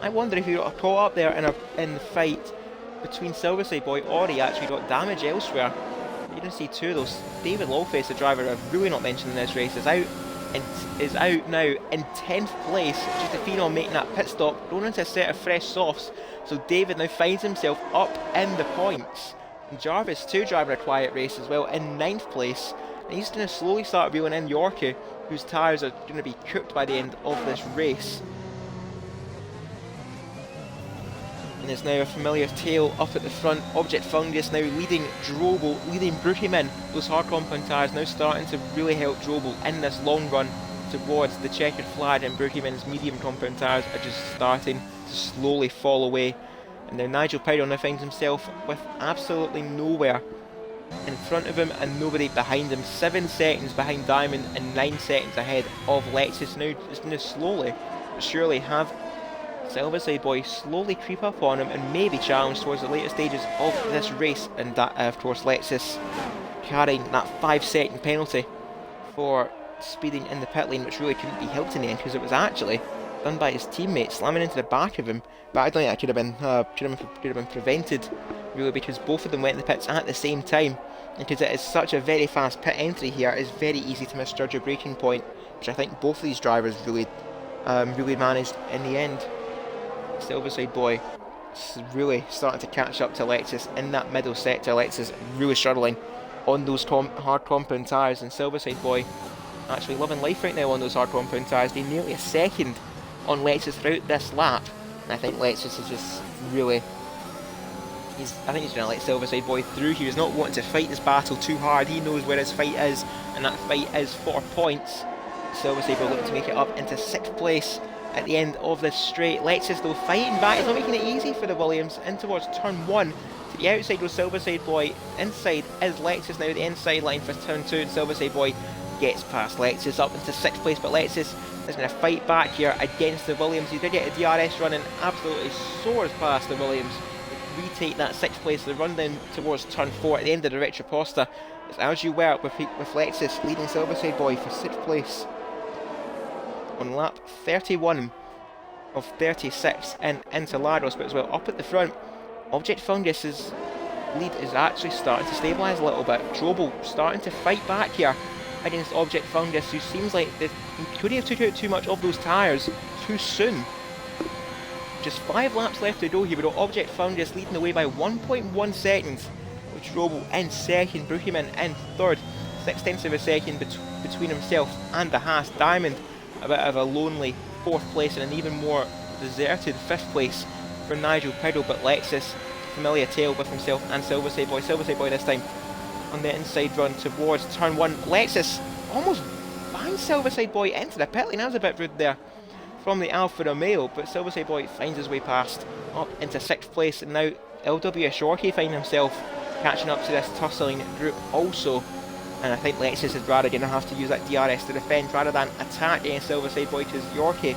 I wonder if he got caught up there in the fight between Silverside Boy, or he actually got damage elsewhere. You're going to see 2 of those. David Lawface, the driver I've really not mentioned in this race, is out now in 10th place, just to Phenom making that pit stop, going into a set of fresh softs. So David now finds himself up in the points. And Jarvis too driving a quiet race as well in 9th place. And he's going to slowly start reeling in Yorkie, whose tyres are going to be cooked by the end of this race. And it's now a familiar tail up at the front. Object Fungus now leading Drobel, leading Brookhaven. Those hard compound tyres now starting to really help Drobel in this long run towards the checkered flag, and Brookhaven's medium compound tyres are just starting to slowly fall away. And now Nigel Pedal now finds himself with absolutely nowhere in front of him and nobody behind him. 7 seconds behind Diamond and 9 seconds ahead of Lexus. Now is going to slowly but surely have Silverside Boy slowly creep up on him and maybe challenge towards the later stages of this race. And that, of course, Lexus carrying that 5-second penalty for speeding in the pit lane, which really couldn't be helped in the end because it was actually done by his teammate slamming into the back of him. But I don't think that could have been prevented, really, because both of them went in the pits at the same time. And because it is such a very fast pit entry here, it's very easy to misjudge your braking point, which I think both of these drivers really managed in the end. Silverside Boy really starting to catch up to Lexus in that middle sector. Lexus really struggling on those hard compound tyres, and Silverside Boy actually loving life right now on those hard compound tyres. They're nearly a second on Lexus throughout this lap, and I think Lexus is just really... I think he's going to let Silverside Boy through. He was not wanting to fight this battle too hard. He knows where his fight is, and that fight is for points. Silverside Boy looking to make it up into 6th place at the end of this straight. Lexus though fighting back, it's not making it easy for the Williams. In towards turn 1, to the outside goes Silverside Boy, inside is Lexus now, the inside line for turn 2, and Silverside Boy gets past Lexus up into 6th place, but Lexus is going to fight back here against the Williams. He did get a DRS run and absolutely soars past the Williams. Retake that 6th place, the run down towards turn 4 at the end of the Retroposta. It's as you were with Lexus leading Silverside Boy for 6th place. on lap 31 of 36 into Lados, but as well up at the front, Object Fungus's lead is actually starting to stabilise a little bit. Drobel starting to fight back here against Object Fungus, who seems like they could have took out too much of those tyres too soon. Just 5 laps left to go here, but Object Fungus leading the way by 1.1 seconds, with Drobel in second, Bruggeman in third, 6/10 of a second between himself and the Haas. Diamond a bit of a lonely 4th place and an even more deserted 5th place for Nigel Piddle, but Lexus, familiar tale with himself and Silverside Boy. Silverside Boy this time on the inside run towards turn 1. Lexus almost banged Silverside Boy into the pit lane. That was a bit rude there from the Alfa Romeo, but Silverside Boy finds his way past up into 6th place, and now LW Shorkey finding himself catching up to this tussling group also. And I think Lexus is rather going to have to use that DRS to defend rather than attack against Silverside Boy, because Yorkie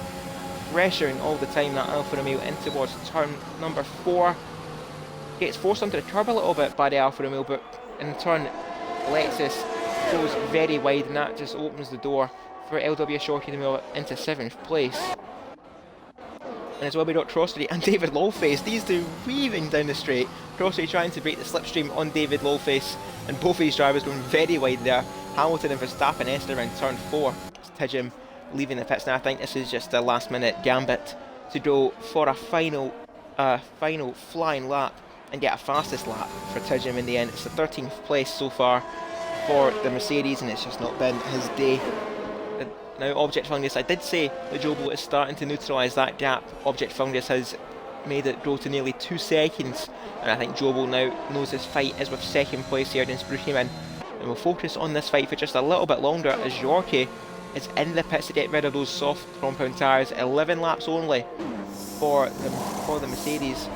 pressuring all the time that Alfa Romeo in towards turn number 4. Gets forced onto the curb a little bit by the Alfa Romeo, but in turn Lexus goes very wide, and that just opens the door for LW Shorkey to move into 7th place. And as well, we got Crossley and David Lawface, these two weaving down the straight. Crossley trying to break the slipstream on David Lawface, and both of these drivers going very wide there. Hamilton and Verstappen ested around turn 4. It's Tijim leaving the pits now. I think this is just a last minute gambit to go for a final flying lap and get a fastest lap for Tijim in the end. It's the 13th place so far for the Mercedes, and it's just not been his day. Now Object Fungus, I did say that Drobel is starting to neutralise that gap. Object Fungus has made it go to nearly 2 seconds, and I think Drobel now knows his fight is with 2nd place here against Bruggeman, and we'll focus on this fight for just a little bit longer as Yorkie is in the pits to get rid of those soft compound tyres. 11 laps only for the Mercedes,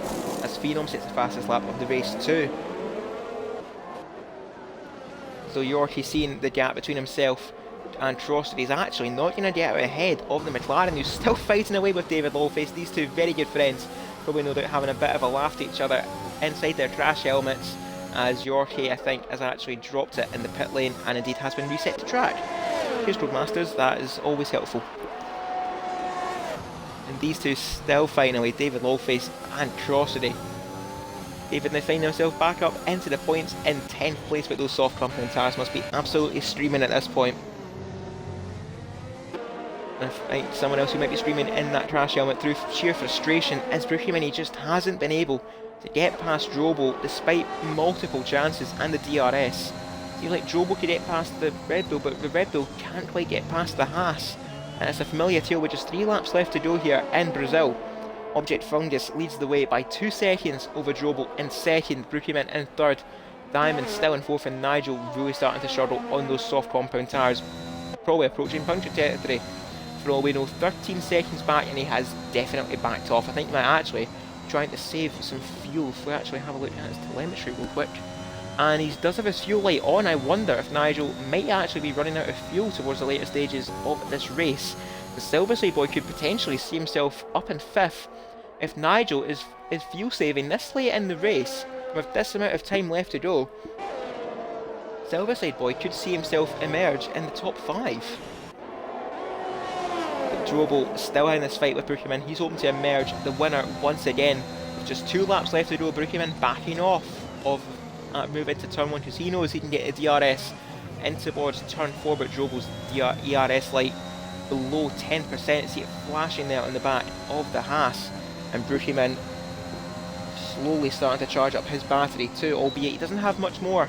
as Phenom sets the fastest lap of the race too. So Yorkie seeing the gap between himself and Crossley is actually not going to get out ahead of the McLaren, who's still fighting away with David Lawface. These two very good friends, probably no doubt having a bit of a laugh at each other inside their crash helmets, as Yorkie, I think, has actually dropped it in the pit lane and indeed has been reset to track. Here's Roadmasters, that is always helpful. And these two still fighting away, David Lawface and Crossley. David now finding himself back up into the points in 10th place, but those soft compound tyres must be absolutely streaming at this point. I think someone else who might be screaming in that crash helmet through sheer frustration is Bruggeman. He just hasn't been able to get past Drobel despite multiple chances and the DRS. Seems like Drobel could get past the Red Bull, but the Red Bull can't quite get past the Haas. And it's a familiar tale with just 3 laps left to go here in Brazil. Object Fungus leads the way by 2 seconds over Drobel in 2nd, Bruggeman in 3rd, Diamond still in 4th, and Nigel really starting to struggle on those soft compound tyres. Probably approaching puncture territory. For all we know, 13 seconds back, and he has definitely backed off. I think he might actually trying to save some fuel. If we actually have a look at his telemetry real quick, and he does have his fuel light on. I wonder if Nigel might actually be running out of fuel towards the later stages of this race. The Silverside Boy could potentially see himself up in 5th if Nigel is fuel saving this late in the race with this amount of time left to go. Silverside Boy could see himself emerge in the top 5. Drobel still in this fight with Bruggeman. He's hoping to emerge the winner once again. With just 2 laps left to go, Bruggeman backing off of move into turn 1 because he knows he can get a DRS in towards turn 4, but Drobel's ERS light below 10%. See it flashing there on the back of the Haas, and Bruggeman slowly starting to charge up his battery too, albeit he doesn't have much more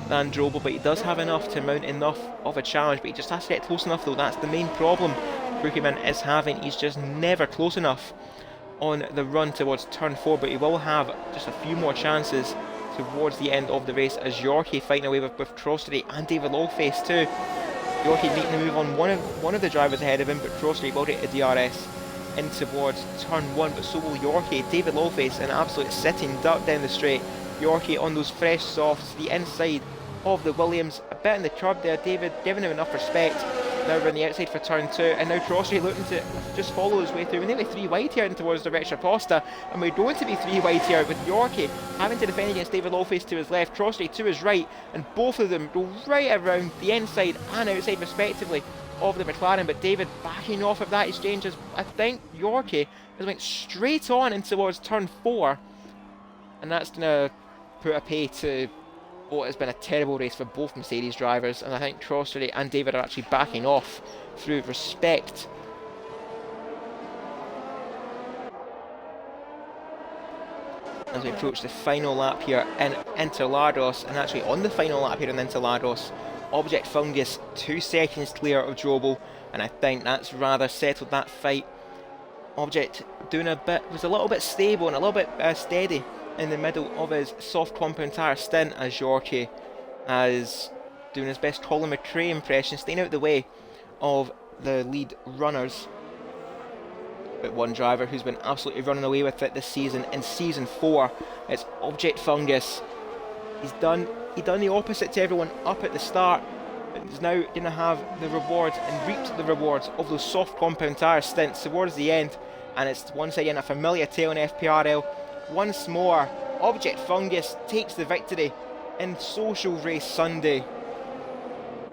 than Drobel, but he does have enough to mount enough of a challenge, but he just has to get close enough though. That's the main problem Bruggeman is having. He's just never close enough on the run towards turn 4, but he will have just a few more chances towards the end of the race, as Yorkie fighting away with Crossley and David Lawface too. Yorkie making the move on one of the drivers ahead of him, but Crossley will get a DRS in towards turn 1, but so will Yorkie. David Lawface an absolute sitting duck down the straight. Yorkie on those fresh softs, the inside of the Williams, a bit in the curb there. David giving him enough respect. Now we're on the outside for turn 2, and now Crossley looking to just follow his way through. We're nearly 3 wide here in towards the Retro Costa, and we're going to be 3 wide here with Yorkie having to defend against David Lawface to his left, Crossley to his right, and both of them go right around the inside and outside respectively of the McLaren, but David backing off of that exchange as I think Yorkie has went straight on in towards turn 4, and that's going to put a pay to what has been a terrible race for both Mercedes drivers, and I think Crossery and David are actually backing off through respect. As we approach the final lap here in Interlagos, and actually on the final lap here in Interlagos, Object Fungus 2 seconds clear of Drobel, and I think that's rather settled that fight. Object doing was a little bit stable and a little bit steady in the middle of his soft compound tyre stint, as Yorkie is doing his best Colin McRae impression, staying out of the way of the lead runners. But one driver who's been absolutely running away with it this season in season 4, it's Object Fungus. He's done the opposite to everyone up at the start, but he's now going to have the rewards and reaped the rewards of those soft compound tyre stints towards the end, and it's once again a familiar tale in FPRL. Once more, Object Fungus takes the victory in Social Race Sunday.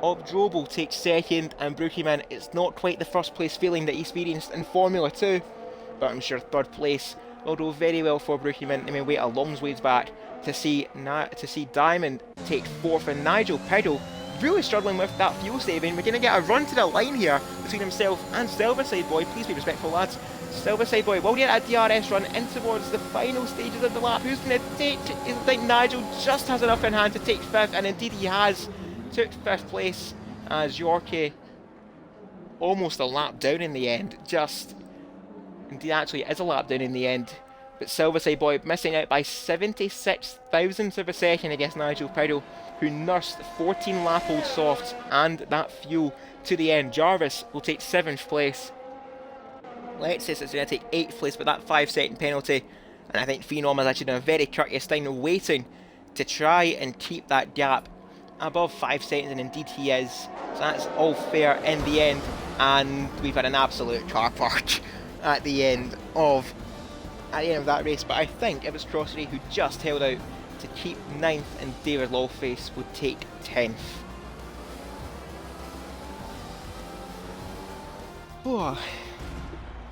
Drobel takes second, and Brookieman, it's not quite the first place feeling that he experienced in Formula 2, but I'm sure third place will do very well for Brookieman. I mean, wait a long ways back to see Diamond take fourth, and Nigel Piddle really struggling with that fuel saving. We're going to get a run to the line here between himself and Silverside Boy. Please be respectful, lads. Silverside Boy will get a DRS run in towards the final stages of the lap. Who's going to take? I think Nigel just has enough in hand to take fifth, and indeed he has. Took fifth place as Yorkie almost a lap down in the end. Indeed, actually is a lap down in the end. But Silverside Boy missing out by 76 thousandths of a second against Nigel Piddle, who nursed 14 lap-old softs and that fuel to the end. Jarvis will take 7th place. Lexus is going to take 8th place with that 5-second penalty. And I think Phenom has actually done a very courteous thing waiting to try and keep that gap above 5 seconds, and indeed he is. So that's all fair in the end. And we've had an absolute car park at the end of that race. But I think it was Crossery who just held out to keep 9th, and David Lawface would take 10th.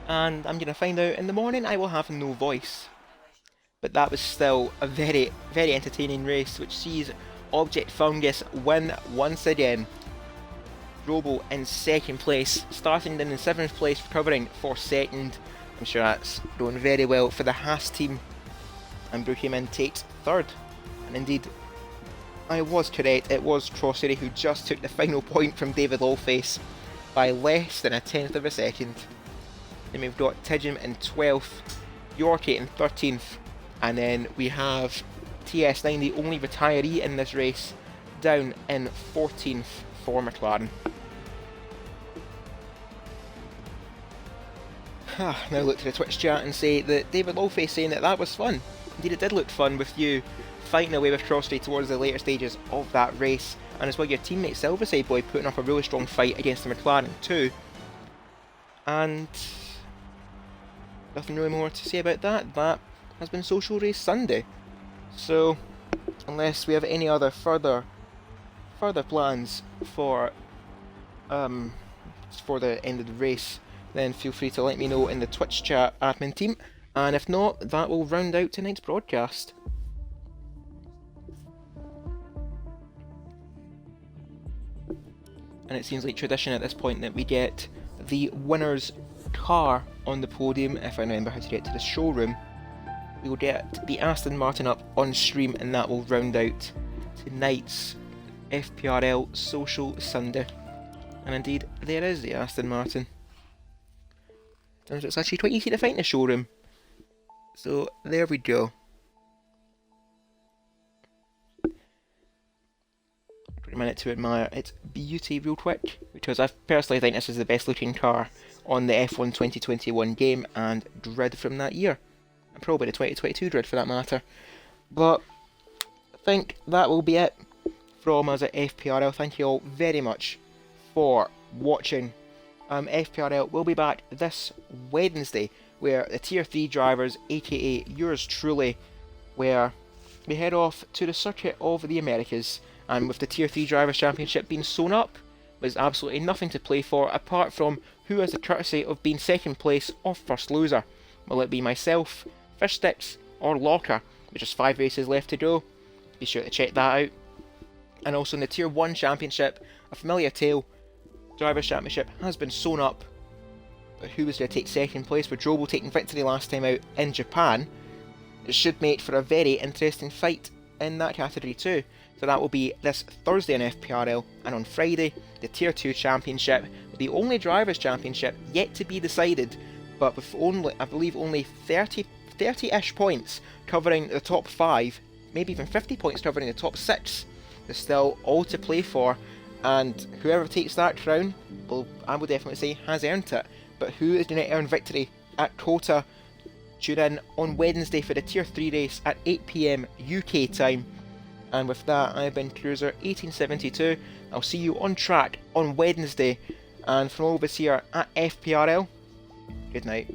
And I'm going to find out in the morning I will have no voice. But that was still a very, very entertaining race, which sees Object Fungus win once again. Drobel in 2nd place, starting in 7th place, recovering for 2nd. I'm sure that's going very well for the Haas team. And Brookieman takes 3rd. And indeed, I was correct, it was Crossery who just took the final point from David Lawface by less than a 10th of a second. Then we've got Tidgham in 12th, Yorkie in 13th, and then we have TS9, the only retiree in this race, down in 14th for McLaren. Now look to the Twitch chat and say that David Lawface saying that was fun. Indeed it did look fun with you fighting away with Crossery towards the later stages of that race, and as well your teammate Silverside Boy putting up a really strong fight against the McLaren too. And nothing really more to say about that. That has been Social Race Sunday. So unless we have any other further plans for the end of the race, then feel free to let me know in the Twitch chat admin team, and if not, that will round out tonight's broadcast. And it seems like tradition at this point that we get the winner's car on the podium. If I remember how to get to the showroom, we will get the Aston Martin up on stream, and that will round out tonight's FPRL Social Sunday. And indeed, there is the Aston Martin. Turns out it's actually quite easy to find in the showroom. So there we go. Quick minute to admire its beauty real quick, because I personally think this is the best looking car on the F1 2021 game and grid from that year. And probably the 2022 grid for that matter. But I think that will be it from us at FPRL. Thank you all very much for watching. FPRL will be back this Wednesday, where the Tier 3 drivers, aka yours truly, where we head off to the circuit of the Americas, and with the Tier 3 Drivers' Championship being sewn up, was absolutely nothing to play for apart from who has the courtesy of being second place or first loser. Will it be myself, Fish Sticks, or Locker, with just 5 races left to go? Be sure to check that out. And also in the Tier 1 Championship, a familiar tale, Drivers' Championship has been sewn up. But who was going to take second place with Drobo taking victory last time out in Japan? It should make for a very interesting fight in that category too. So that will be this Thursday in FPRL, and on Friday, the Tier 2 Championship, the only Drivers' Championship yet to be decided, but with only, I believe, only 30-ish points covering the top 5, maybe even 50 points covering the top 6. There's still all to play for, and whoever takes that crown, well, I would definitely say has earned it. But who is going to earn victory at Kota? Tune in on Wednesday for the Tier 3 race at 8 PM UK time. And with that, I've been Cruiser 1872. I'll see you on track on Wednesday. And from all of us here at FPRL, good night.